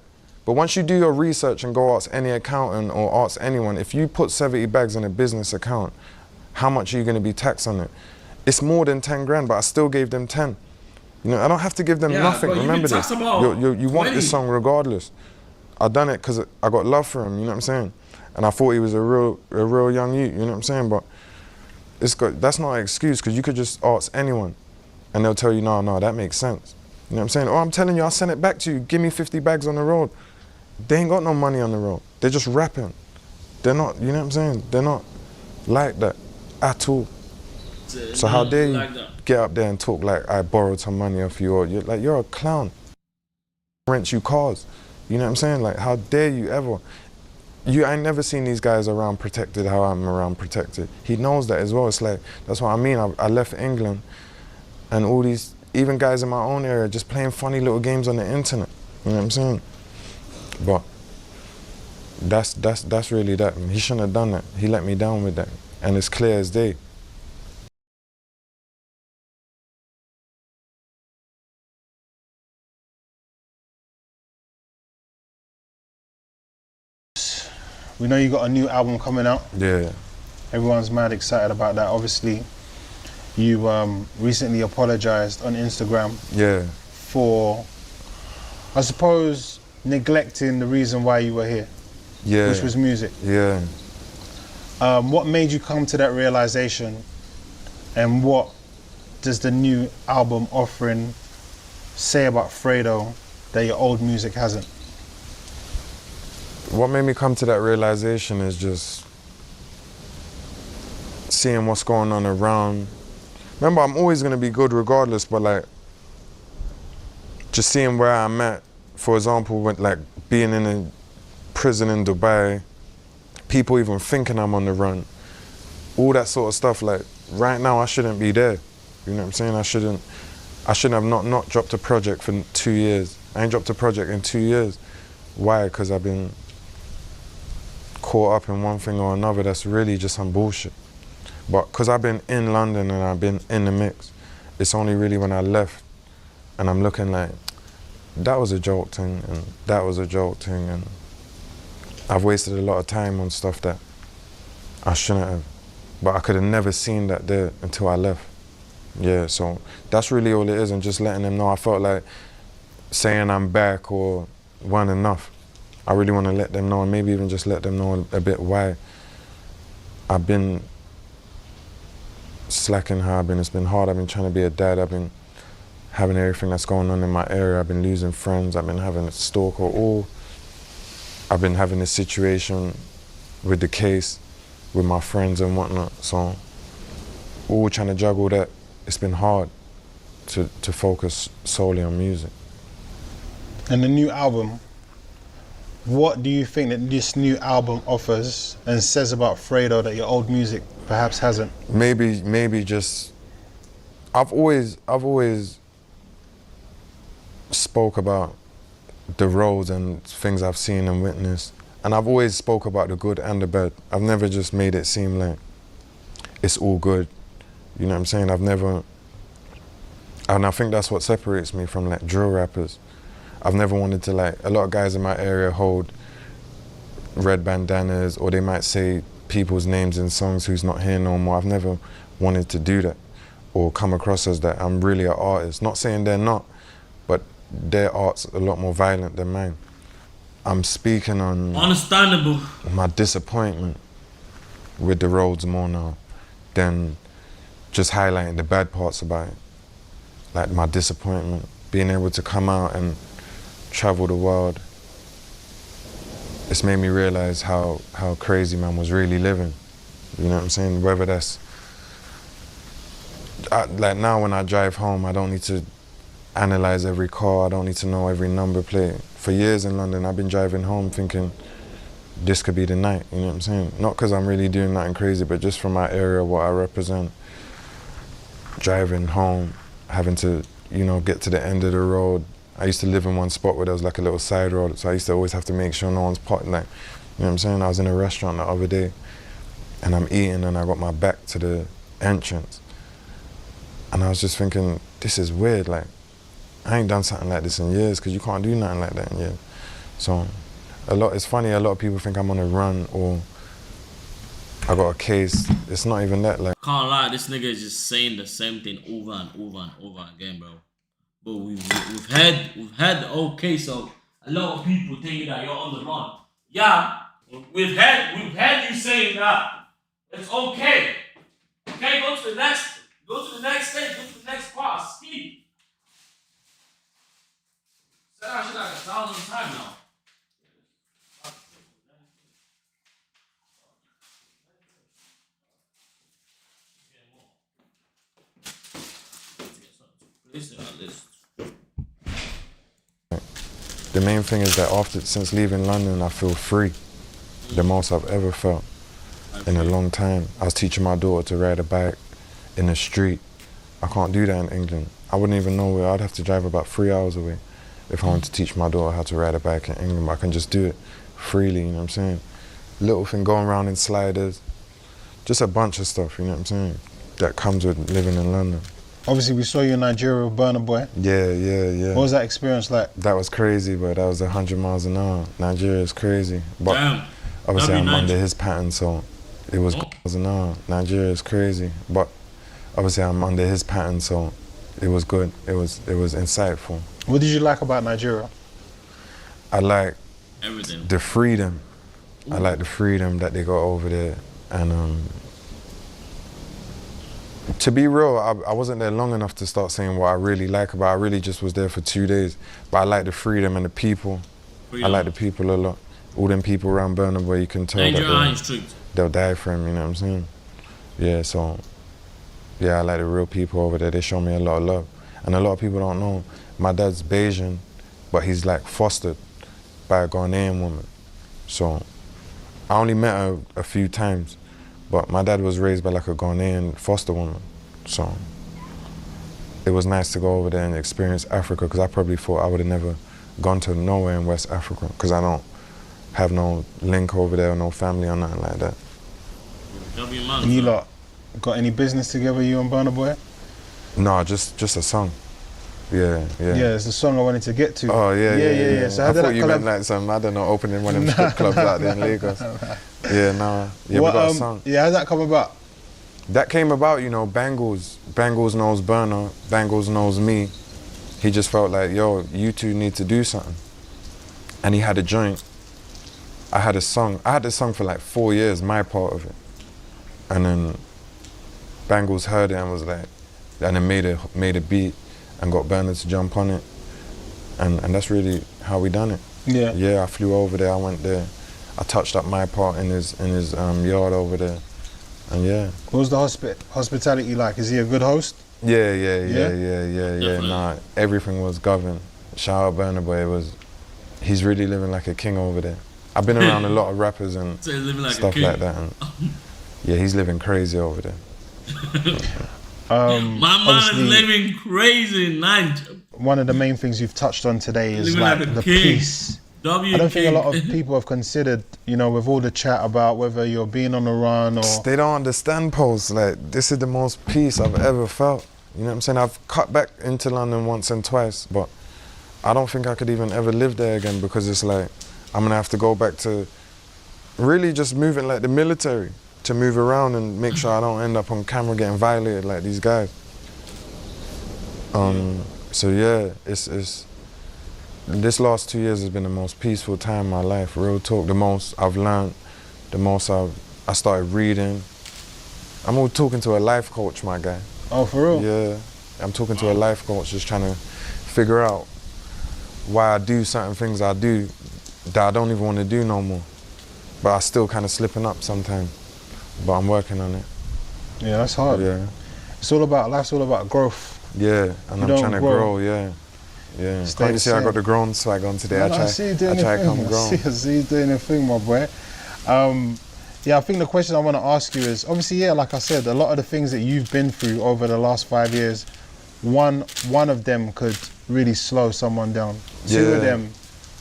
But once you do your research and go ask any accountant or ask anyone, if you put 70 bags in a business account, how much are you going to be taxed on it? It's more than 10 grand, but I still gave them 10. You know, I don't have to give them nothing. Bro, Remember this. You want 20. this song regardless. I done it because I got love for him. You know what I'm saying? And I thought he was a real young youth. You know what I'm saying? But that's not an excuse, because you could just ask anyone, and they'll tell you, no, that makes sense. You know what I'm saying? Oh, I'm telling you, I'll send it back to you. Give me 50 bags on the road. They ain't got no money on the road. They're just rapping. They're not. You know what I'm saying? They're not like that at all. So how dare you get up there and talk like I borrowed some money off you, or you're a clown. Rents you cars. You know what I'm saying? Like, how dare you ever? I ain't never seen these guys around protected how I'm around protected. He knows that as well. It's like, that's what I mean. I left England, and all these, even guys in my own area, just playing funny little games on the internet. You know what I'm saying? But that's really that. He shouldn't have done that. He let me down with that, and it's clear as day. We know you got a new album coming out. Yeah. Everyone's mad excited about that. Obviously, you recently apologized on Instagram. Yeah. For, I suppose, neglecting the reason why you were here. Yeah. Which was music. Yeah. What made you come to that realization, and what does the new album offering say about Fredo that your old music hasn't? What made me come to that realization is just seeing what's going on around. Remember, I'm always gonna be good regardless, but like, just seeing where I'm at, for example, with like being in a prison in Dubai, people even thinking I'm on the run, all that sort of stuff. Like, right now I shouldn't be there. You know what I'm saying? I shouldn't have not dropped a project for 2 years. I ain't dropped a project in 2 years. Why? Because I've been caught up in one thing or another that's really just some bullshit. But because I've been in London and I've been in the mix, it's only really when I left and I'm looking like, that was a joke thing, and that was a joke thing, and I've wasted a lot of time on stuff that I shouldn't have. But I could have never seen that there until I left. Yeah, so that's really all it is, and just letting them know. I felt like saying I'm back or weren't enough. I really want to let them know, and maybe even just let them know a bit why I've been slacking how I've been. It's been hard. I've been trying to be a dad. I've been having everything that's going on in my area. I've been losing friends. I've been having a stalker. I've been having this situation with the case with my friends and whatnot. So all trying to juggle that. It's been hard to focus solely on music. And the new album, what do you think that this new album offers and says about Fredo that your old music perhaps hasn't? Maybe just, I've always spoke about the roads and things I've seen and witnessed, and I've always spoke about the good and the bad. I've never just made it seem like it's all good. You know what I'm saying? And I think that's what separates me from like drill rappers. I've never wanted to, like, a lot of guys in my area hold red bandanas, or they might say people's names in songs who's not here no more. I've never wanted to do that or come across as that. I'm really an artist. Not saying they're not, but their art's a lot more violent than mine. I'm speaking on understandable my disappointment with the roads more now than just highlighting the bad parts about it. Like my disappointment, being able to come out and travel the world. It's made me realize how crazy man was really living. You know what I'm saying? Whether that's, like now when I drive home, I don't need to analyze every car. I don't need to know every number plate. For years in London, I've been driving home thinking, this could be the night, you know what I'm saying? Not because I'm really doing nothing crazy, but just from my area, what I represent. Driving home, having to, you know, get to the end of the road. I used to live in one spot where there was like a little side road, so I used to always have to make sure no one's potting, like, you know what I'm saying? I was in a restaurant the other day, and I'm eating, and I got my back to the entrance. And I was just thinking, this is weird, like, I ain't done something like this in years, because you can't do nothing like that in years. So, it's funny, a lot of people think I'm on a run, or I got a case. It's not even that, like. Can't lie, this nigga is just saying the same thing over and over and over again, bro. But we've had the whole case of a lot of people thinking that you're on the run. Yeah, we've had you saying that it's okay. Okay, go to the next stage, go to the next part. Speak. Said that shit like 1,000 times now. Place it on that list. The main thing is that since leaving London, I feel free. The most I've ever felt in a long time. I was teaching my daughter to ride a bike in the street. I can't do that in England. I wouldn't even know where. I'd have to drive about 3 hours away if I wanted to teach my daughter how to ride a bike in England. But I can just do it freely, you know what I'm saying? Little thing, going around in sliders, just a bunch of stuff, you know what I'm saying? That comes with living in London. Obviously, we saw you in Nigeria with Burna Boy. Yeah. What was that experience like? That was crazy, but that was 100 miles an hour. Nigeria is crazy. But Damn. obviously I'm nice. under his pattern, so it was miles an hour. Nigeria is crazy. But obviously I'm under his pattern, so it was good. It was insightful. What did you like about Nigeria? I like Everything. the freedom. I like the freedom that they got over there. And to be real, I wasn't there long enough to start saying what I really like about it. I really just was there for 2 days. But I like the freedom and the people. I like the people a lot. All them people around Burna Boy, you can tell that they'll die for him, you know what I'm saying? Yeah, so, yeah, I like the real people over there. They show me a lot of love. And a lot of people don't know, my dad's Bayesian, but he's like fostered by a Ghanaian woman. So, I only met her a few times. But my dad was raised by like a Ghanaian foster woman. So it was nice to go over there and experience Africa, because I probably thought I would have never gone to nowhere in West Africa, because I don't have no link over there or no family or nothing like that. And you lot got any business together, you and Burna Boy? No, just a song. Yeah. Yeah, it's the song I wanted to get to. Oh, yeah. So how I did thought that you meant like some, I don't know, opening one of them strip clubs out there in Lagos. Yeah, nah. Yeah, we got a song. Yeah, how'd that come about? That came about, you know, Bangles knows Burna, Bangles knows me. He just felt like, yo, you two need to do something. And he had a joint. I had this song for like 4 years, my part of it. And then Bangles heard it and was like, and then made a beat and got Burna to jump on it. And that's really how we done it. Yeah. Yeah, I flew over there, I went there. I touched up my part in his yard over there. And yeah. What was the hospitality like? Is he a good host? Yeah. Definitely. Nah, everything was governed. Shout out Burna Boy, he's really living like a king over there. I've been around a lot of rappers and So he's living like stuff a king. like that. And yeah, he's living crazy over there. My man is obviously, living crazy in Nigeria. one of the main things you've touched on today is Living like like a the king. peace. I don't think a lot of King. people have considered, you know, with all the chat about whether you're being on the run or... They don't understand, Pulse. Like, this is the most peace I've ever felt. You know what I'm saying? I've cut back into London once and twice, but I don't think I could even ever live there again, because it's like, I'm gonna have to go back to really just moving like the military, to move around and make sure I don't end up on camera getting violated like these guys. So yeah, it's this last 2 years has been the most peaceful time in my life, real talk. The most I've learned, the most I started reading. I'm all talking to a life coach, my guy. Oh, for real? Yeah, I'm talking to a life coach, just trying to figure out why I do certain things I do that I don't even want to do no more. But I still kind of slipping up sometimes, but I'm working on it. Yeah, that's hard. Yeah. Life's all about growth. Yeah, and I'm trying to grow, yeah. Yeah. Stay Can't you the see I same. got the grown swag on today? I see you doing I try your to come thing. grown. I see you doing your thing, my boy. Yeah, I think the question I want to ask you is, obviously, yeah, like I said, a lot of the things that you've been through over the last 5 years, one of them could really slow someone down. Two of Yeah. them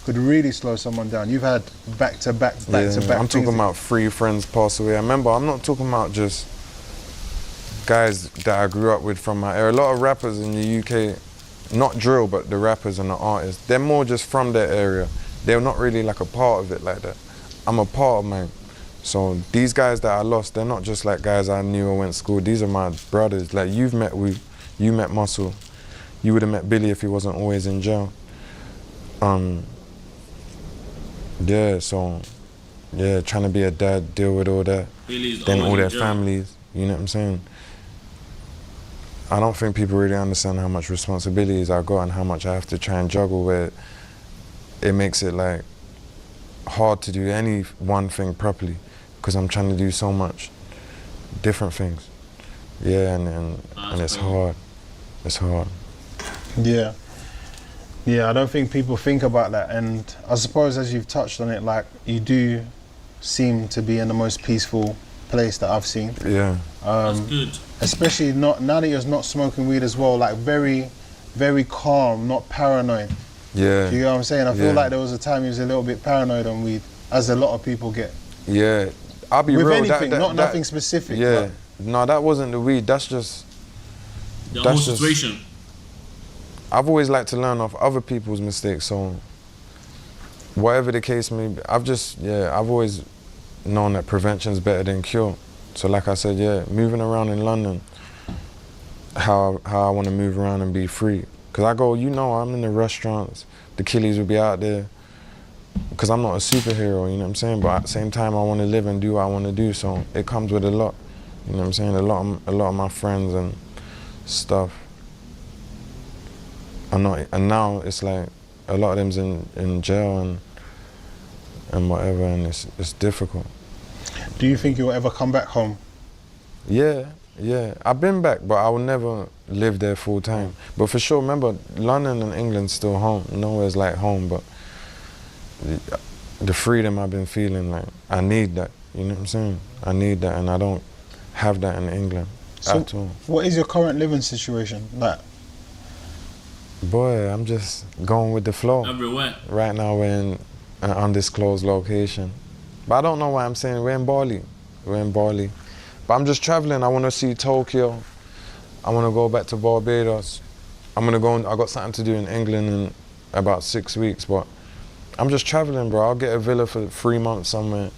could really slow someone down. You've had back-to-back I'm things talking that- about 3 friends pass away. I remember, I'm not talking about just guys that I grew up with from my area. A lot of rappers in the UK, not drill, but the rappers and the artists, they're more just from their area. They're not really like a part of it like that. I'm a part of mine. So these guys that I lost, they're not just like guys I knew or went to school. These are my brothers. Like you met Muscle. You would have met Billy if he wasn't always in jail. Yeah, so yeah, trying to be a dad, deal with all that. Billy's Then all always their in jail. families, you know what I'm saying? I don't think people really understand how much responsibilities I got and how much I have to try and juggle, where it makes it like hard to do any one thing properly because I'm trying to do so much different things. Yeah, and it's hard. It's hard. Yeah. Yeah, I don't think people think about that. And I suppose as you've touched on it, like you do seem to be in the most peaceful place that I've seen. Yeah. That's good. Especially not now that you're not smoking weed as well, like very, very calm, not paranoid. Yeah. Do you know what I'm saying? I feel Yeah. like there was a time you was a little bit paranoid on weed, as a lot of people get. Yeah. I'll be With real. anything, nothing specific. Yeah. but- No, that wasn't the weed. That's just. The That's whole just- situation. I've always liked to learn off other people's mistakes. So, whatever the case may be, I've always known that prevention's better than cure. So, like I said, yeah, moving around in London, how I want to move around and be free. Cause I go, I'm in the restaurants, the killies will be out there. Cause I'm not a superhero, you know what I'm saying? But at the same time, I want to live and do what I want to do. So it comes with a lot, you know what I'm saying? A lot of my friends and stuff. And now it's like a lot of them's in jail and whatever, and it's difficult. Do you think you'll ever come back home? Yeah. I've been back, but I will never live there full time. But for sure, remember, London and England's still home. Nowhere's like home, but the freedom I've been feeling, like, I need that, you know what I'm saying? I need that, and I don't have that in England at all. What is your current living situation like? Boy, I'm just going with the flow. Everywhere. Right now we're in an undisclosed location. But I don't know why I'm saying we're in Bali. But I'm just traveling. I want to see Tokyo. I want to go back to Barbados. I got something to do in England in about 6 weeks, but I'm just traveling, bro. I'll get a villa for 3 months somewhere,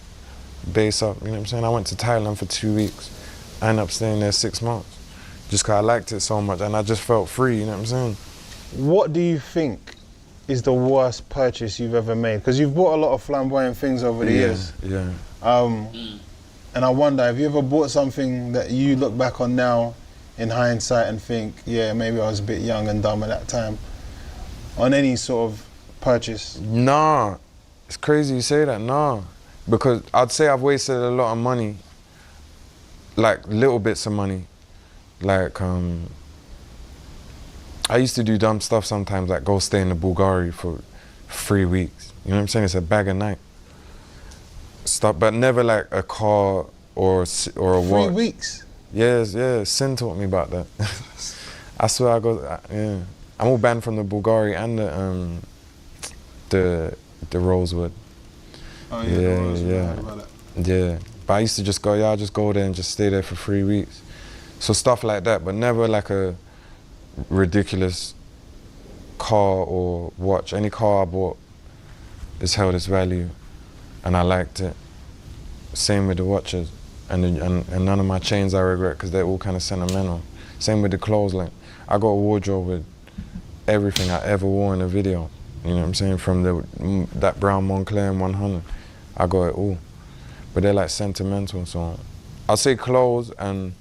base up, you know what I'm saying? I went to Thailand for 2 weeks. I ended up staying there 6 months just because I liked it so much and I just felt free, you know what I'm saying? What do you think is the worst purchase you've ever made? Because you've bought a lot of flamboyant things over the years. Yeah. And I wonder, have you ever bought something that you look back on now in hindsight and think, yeah, maybe I was a bit young and dumb at that time, on any sort of purchase? Nah, it's crazy you say that, nah. Because I'd say I've wasted a lot of money, like little bits of money. Like, I used to do dumb stuff sometimes, like go stay in the Bulgari for 3 weeks. You know what I'm saying? It's a bag of night. Stuff, but never like a car or a 3 watch. weeks? Yeah, Sin taught me about that. I swear yeah. I'm all banned from the Bulgari and the Rosewood. Oh Yeah. Yeah, but I used to just go, I'll just go there and just stay there for 3 weeks. So stuff like that, but never like a ridiculous car or watch. Any car I bought has held its value and I liked it. Same with the watches. And none of my chains I regret because they're all kind of sentimental. Same with the clothes, like I got a wardrobe with everything I ever wore in a video. You know what I'm saying? From that brown Moncler and 100, I got it all. But they're like sentimental, so I'll say clothes, and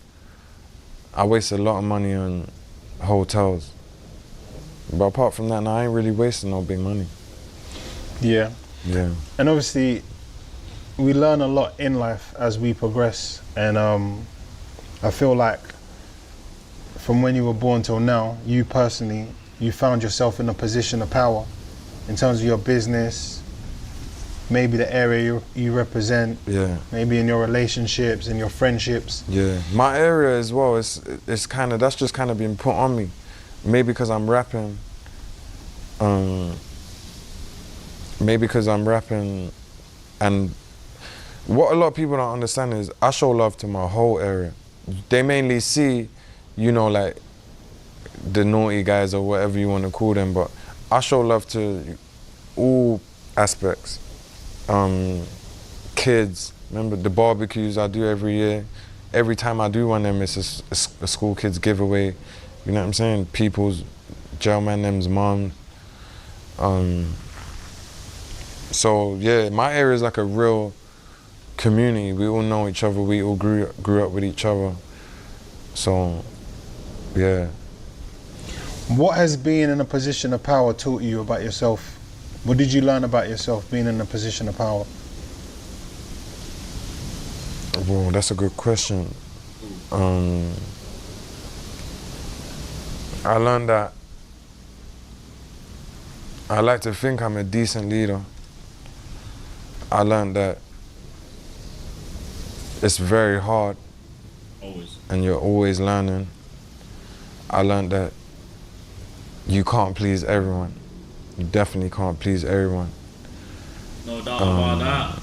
I waste a lot of money on hotels. But apart from that, I ain't really wasting no big money. Yeah. Yeah. And obviously, we learn a lot in life as we progress, and I feel like from when you were born till now, you personally you found yourself in a position of power in terms of your business, maybe the area you represent, Yeah. maybe in your relationships, in your friendships. Yeah, my area as well. It's kind of, that's just kind of been put on me. Maybe because I'm rapping. Maybe because I'm rapping, and what a lot of people don't understand is I show love to my whole area. They mainly see, you know, like the naughty guys or whatever you want to call them, but I show love to all aspects. Kids, remember the barbecues I do every year. Every time I do one of them, it's a school kids giveaway. You know what I'm saying? People's, jailman them's mom. So yeah, my area is like a real community. We all know each other. We all grew up with each other. So yeah. What has being in a position of power taught you about yourself? What did you learn about yourself being in a position of power? Well, that's a good question. I learned that I like to think I'm a decent leader. I learned that it's very hard. Always. And you're always learning. I learned that you can't please everyone. You definitely can't please everyone. No doubt about that.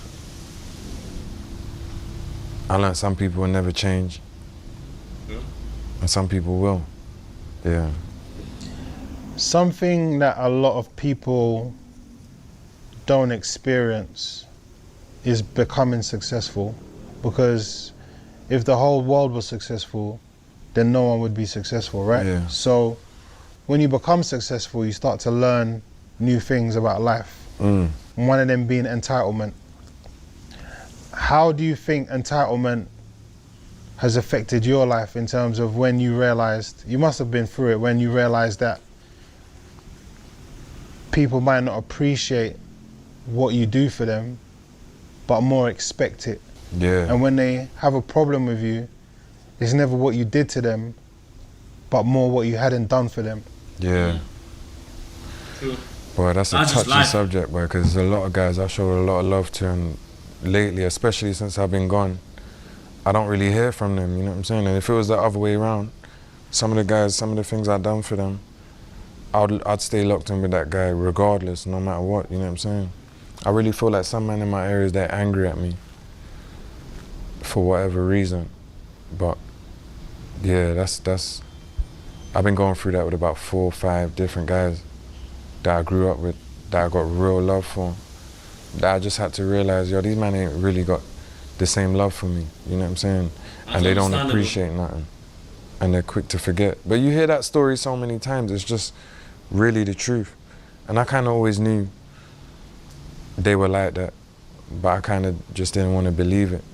I learned some people will never change. Yeah. And some people will. Yeah. Something that a lot of people don't experience is becoming successful, because if the whole world was successful, then no one would be successful, right? Yeah. So when you become successful, you start to learn new things about life. One of them being entitlement. How do you think entitlement has affected your life in terms of when you realized, you must have been through it, when you realized that people might not appreciate what you do for them, but more expect it. Yeah. And when they have a problem with you, it's never what you did to them, but more what you hadn't done for them. Yeah. True. Boy, that's a That's just touchy life. subject, boy, because there's a lot of guys I showed a lot of love to, and lately, especially since I've been gone, I don't really hear from them, you know what I'm saying? And if it was the other way around, some of the guys, some of the things I've done for them, I'd stay locked in with that guy regardless, no matter what, you know what I'm saying? I really feel like some men in my areas, they're angry at me for whatever reason. But yeah, that's I've been going through that with about 4 or 5 different guys that I grew up with, that I got real love for, that I just had to realize, yo, these men ain't really got the same love for me, you know what I'm saying? That's And they don't understandable. appreciate nothing. And they're quick to forget. But you hear that story so many times, it's just really the truth. And I kind of always knew they were like that, but I kind of just didn't want to believe it.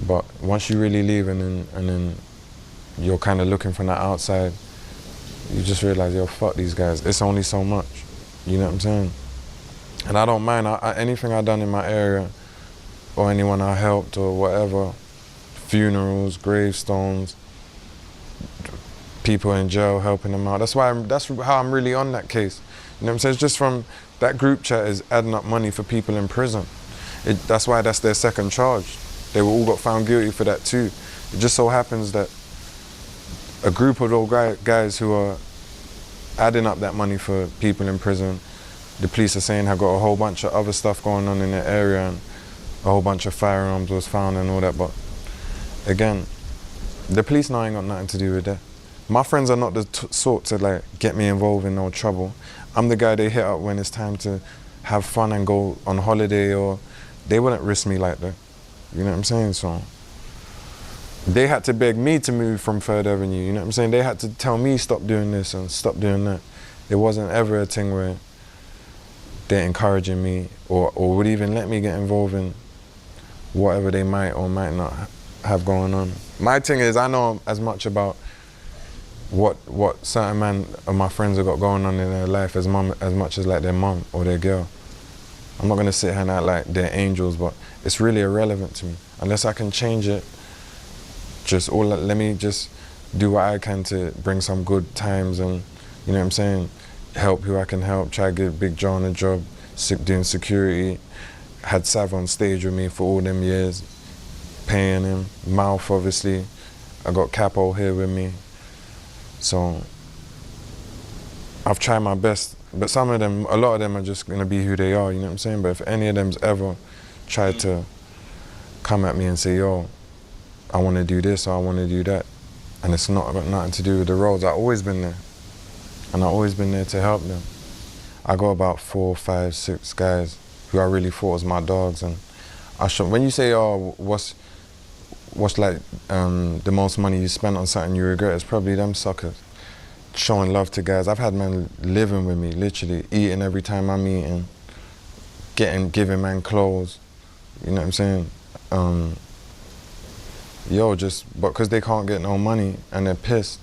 But once you really leave and then you're kind of looking from the outside, you just realize, yo, fuck these guys. It's only so much, you know what I'm saying? And I don't mind, anything I've done in my area, or anyone I helped or whatever, funerals, gravestones, people in jail, helping them out. That's how I'm really on that case. You know what I'm saying? It's just from that group chat is adding up money for people in prison. That's why that's their second charge. They were all got found guilty for that too. It just so happens that a group of those guys who are adding up that money for people in prison, the police are saying have got a whole bunch of other stuff going on in the area, and a whole bunch of firearms was found and all that. But again, the police now ain't got nothing to do with that. My friends are not the sort to like get me involved in no trouble. I'm the guy they hit up when it's time to have fun and go on holiday, or they wouldn't risk me like that. You know what I'm saying? So they had to beg me to move from 3rd Avenue, you know what I'm saying? They had to tell me stop doing this and stop doing that. It wasn't ever a thing where they're encouraging me or would even let me get involved in whatever they might or might not have going on. My thing is, I know as much about what certain men of my friends have got going on in their life as much as like their mum or their girl. I'm not gonna sit here and act like they're angels, but it's really irrelevant to me. Unless I can change it, let me just do what I can to bring some good times and You know what I'm saying? Help who I can help, try to give Big John a job, doing security. Had Sav on stage with me for all them years, paying him. Mouth, obviously. I got Capo here with me. So I've tried my best, but a lot of them are just gonna be who they are, you know what I'm saying? But if any of them's ever tried to come at me and say, yo, I wanna do this or I wanna do that, and it's not got nothing to do with the roles, I've always been there. And I've always been there to help them. I got about 4, 5, 6 guys who I really thought was my dogs, and when you say, oh, what's like the most money you spent on something you regret, it's probably them suckers. Showing love to guys. I've had men living with me, literally, eating every time I'm eating, giving man clothes, you know what I'm saying? But because they can't get no money and they're pissed,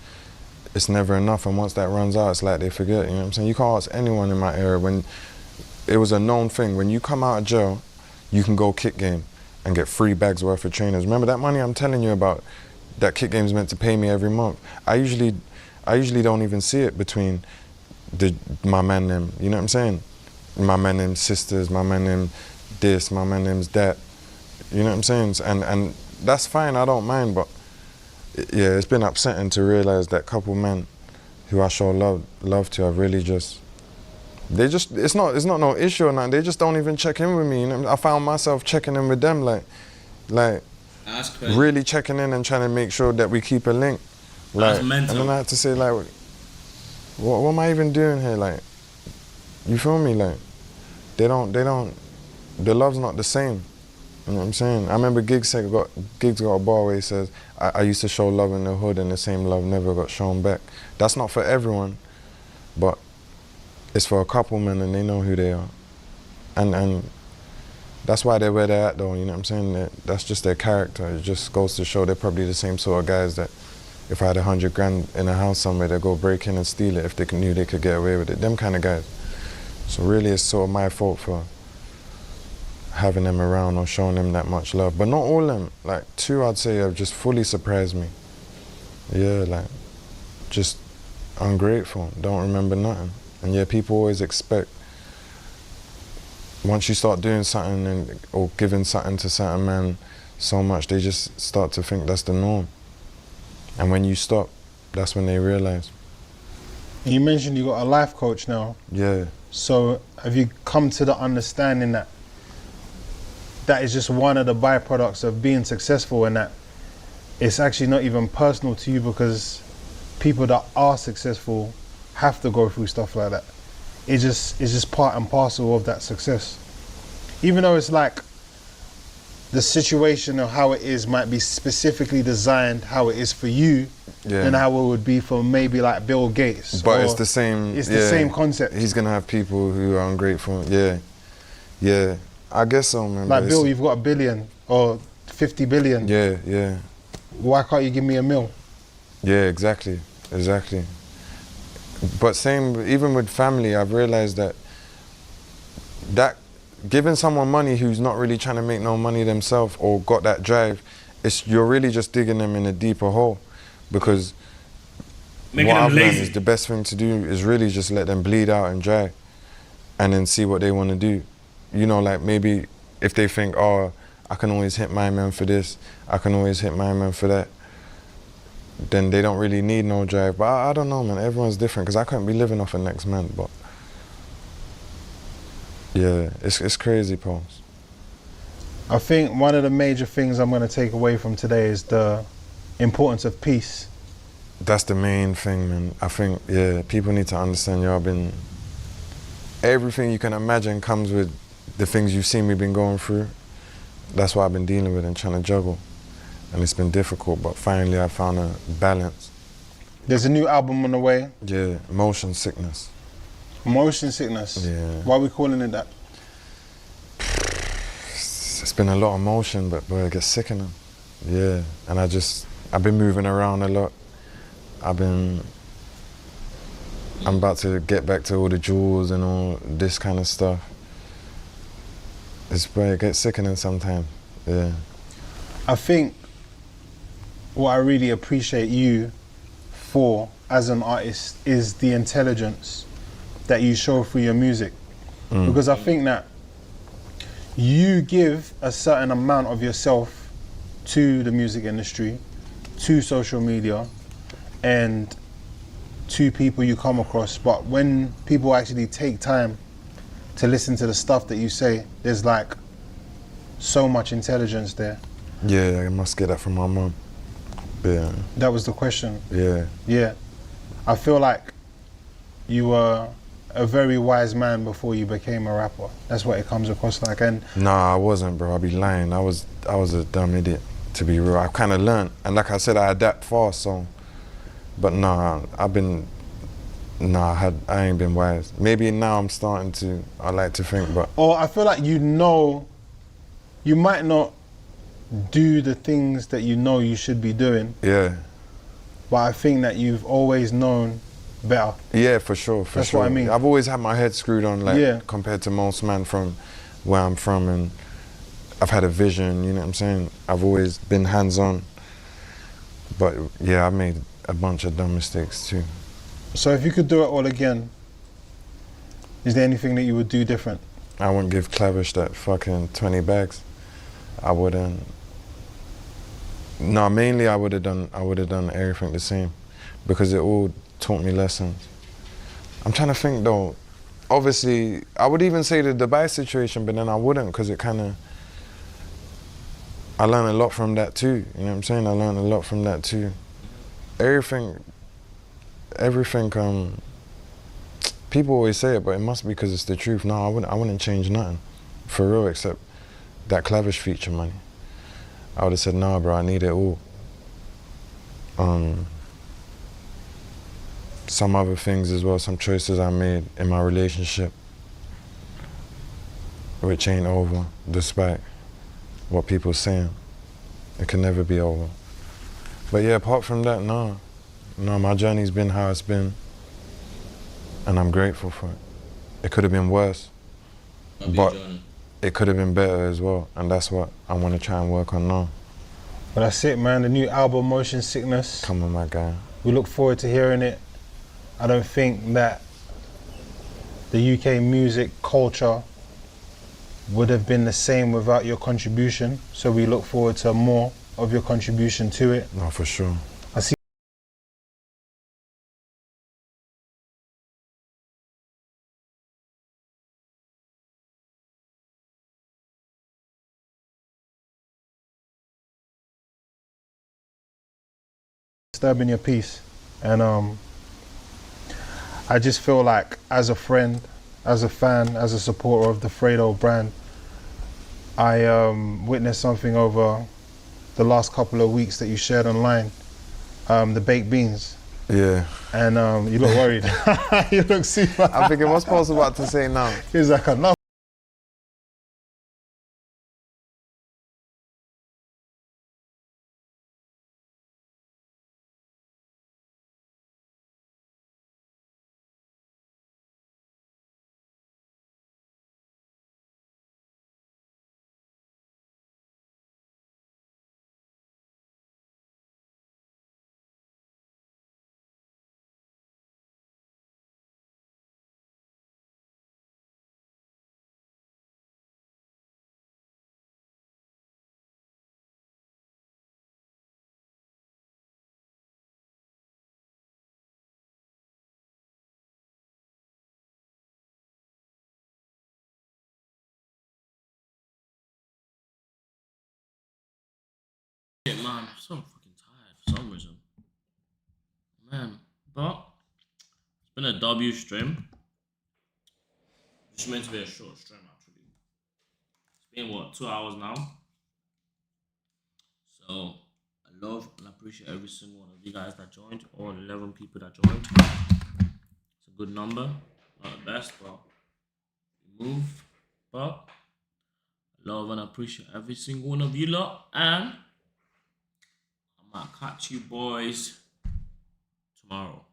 it's never enough, and once that runs out, it's like they forget, you know what I'm saying? You can't ask anyone in my area, when it was a known thing, when you come out of jail, you can go kick game and get 3 bags worth of trainers. Remember that money I'm telling you about, that kick game's meant to pay me every month? I usually don't even see it between my man them, you know what I'm saying? My man them sisters, my man them this, my man them's that, you know what I'm saying? And that's fine, I don't mind, but yeah, it's been upsetting to realize that couple men who I show love to have really it's not no issue or nothing, they just don't even check in with me, you know? I found myself checking in with them, like That's crazy. really checking in and trying to make sure that we keep a link. Like, That's mental. and then I had to say, like, what am I even doing here? Like, you feel me? Like, the love's not the same. You know what I'm saying? I remember Giggs got a bar where he says, I used to show love in the hood and the same love never got shown back. That's not for everyone, but it's for a couple men and they know who they are. And that's why they're where they're at though, you know what I'm saying? That's just their character. It just goes to show they're probably the same sort of guys that if I had 100 grand in a house somewhere, they'd go break in and steal it if they knew they could get away with it. Them kind of guys. So really it's sort of my fault for having them around or showing them that much love. But not all of them. Like 2 I'd say have just fully surprised me. Yeah, like just ungrateful, don't remember nothing. And yeah, people always expect, once you start doing something or giving something to certain men so much, they just start to think that's the norm. And when you stop, that's when they realize. You mentioned you got a life coach now. Yeah. So have you come to the understanding that that is just one of the byproducts of being successful, and that it's actually not even personal to you because people that are successful have to go through stuff like that? It's just part and parcel of that success. Even though it's like the situation of how it is might be specifically designed how it is for you, than how it would be for maybe like Bill Gates. But it's the same. It's the same concept. He's gonna have people who are ungrateful. Yeah, yeah. I guess so, man. Like Bill, you've got $1 billion or 50 billion. Yeah, yeah. Why can't you give me $1 million? Yeah, exactly. But same, even with family, I've realized that giving someone money who's not really trying to make no money themselves or got that drive, you're really just digging them in a deeper hole, because Making what them I've learned lazy. is the best thing to do is really just let them bleed out and dry and then see what they want to do. You know, like maybe if they think, oh, I can always hit my man for this, I can always hit my man for that, then they don't really need no drive. But I don't know, man, everyone's different, because I couldn't be living off the next man, but yeah, it's crazy, Pose. I think one of the major things I'm going to take away from today is the importance of peace. That's the main thing, man. I think, yeah, people need to understand, everything you can imagine comes with the things you've seen me been going through. That's what I've been dealing with and trying to juggle. And it's been difficult, but finally I found a balance. There's a new album on the way. Yeah, motion sickness. Motion sickness. Yeah. Why are we calling it that? It's been a lot of motion, but boy, it gets sickening. Yeah, and I've been moving around a lot. I'm about to get back to all the jewels and all this kind of stuff. It gets sickening sometimes, yeah. I think what I really appreciate you for as an artist is the intelligence that you show through your music. Because I think that you give a certain amount of yourself to the music industry, to social media, and to people you come across. But when people actually take time to listen to the stuff that you say, there's like so much intelligence there. Yeah, I must get that from my mum. Yeah. That was the question. Yeah. Yeah. I feel like you were a very wise man before you became a rapper. That's what it comes across like. And Nah, I wasn't, bro. I'll be lying. I was a dumb idiot, to be real. I kind of learned, and like I said, I adapt fast. So, but nah, I ain't been wise. Maybe now I'm starting to. I like to think, but or I feel like you might not do the things that you know you should be doing, yeah, but I think that you've always known better. yeah, for sure, for That's sure. what I mean. I've always had my head screwed on, like Yeah. compared to most men from where I'm from, and I've had a vision. You know what I'm saying? I've always been hands-on, but yeah, I've made a bunch of dumb mistakes too. So if you could do it all again, is there anything that you would do different? I wouldn't give Clavish that fucking 20 bags. I wouldn't. No, mainly I would have done everything the same, because it all taught me lessons. I'm trying to think though. Obviously, I would even say the Dubai situation, but then I wouldn't, because it kind of. I learned a lot from that too. You know what I'm saying? I learned a lot from that too. Everything. People always say it, but it must be because it's the truth. No, I wouldn't change nothing, for real, except that Clavish feature money. I would have said, nah, bro, I need it all. Some other things as well, some choices I made in my relationship, which ain't over, despite what people saying. It can never be over. But yeah, apart from that, no, my journey's been how it's been, and I'm grateful for it. It could have been worse, but it could have been better as well, and that's what I want to try and work on now. But that's it, man. The new album, Motion Sickness. Come on, my guy. We look forward to hearing it. I don't think that the UK music culture would have been the same without your contribution. So we look forward to more of your contribution to it. No, for sure. I see disturbing your peace. And I just feel like as a friend, as a fan, as a supporter of the Fredo brand, I witnessed something over the last couple of weeks that you shared online, the baked beans. Yeah. And you look worried. You look super. I'm thinking, what's Paul's about to say now? He's like, enough. Yeah, man, I'm so fucking tired for some reason. Man, but it's been a W stream. It's meant to be a short stream actually. It's been what, 2 hours now? So I love and appreciate every single one of you guys that joined, all 11 people that joined. It's a good number. Not the best, but we move. But I love and appreciate every single one of you lot. And I might catch you boys tomorrow.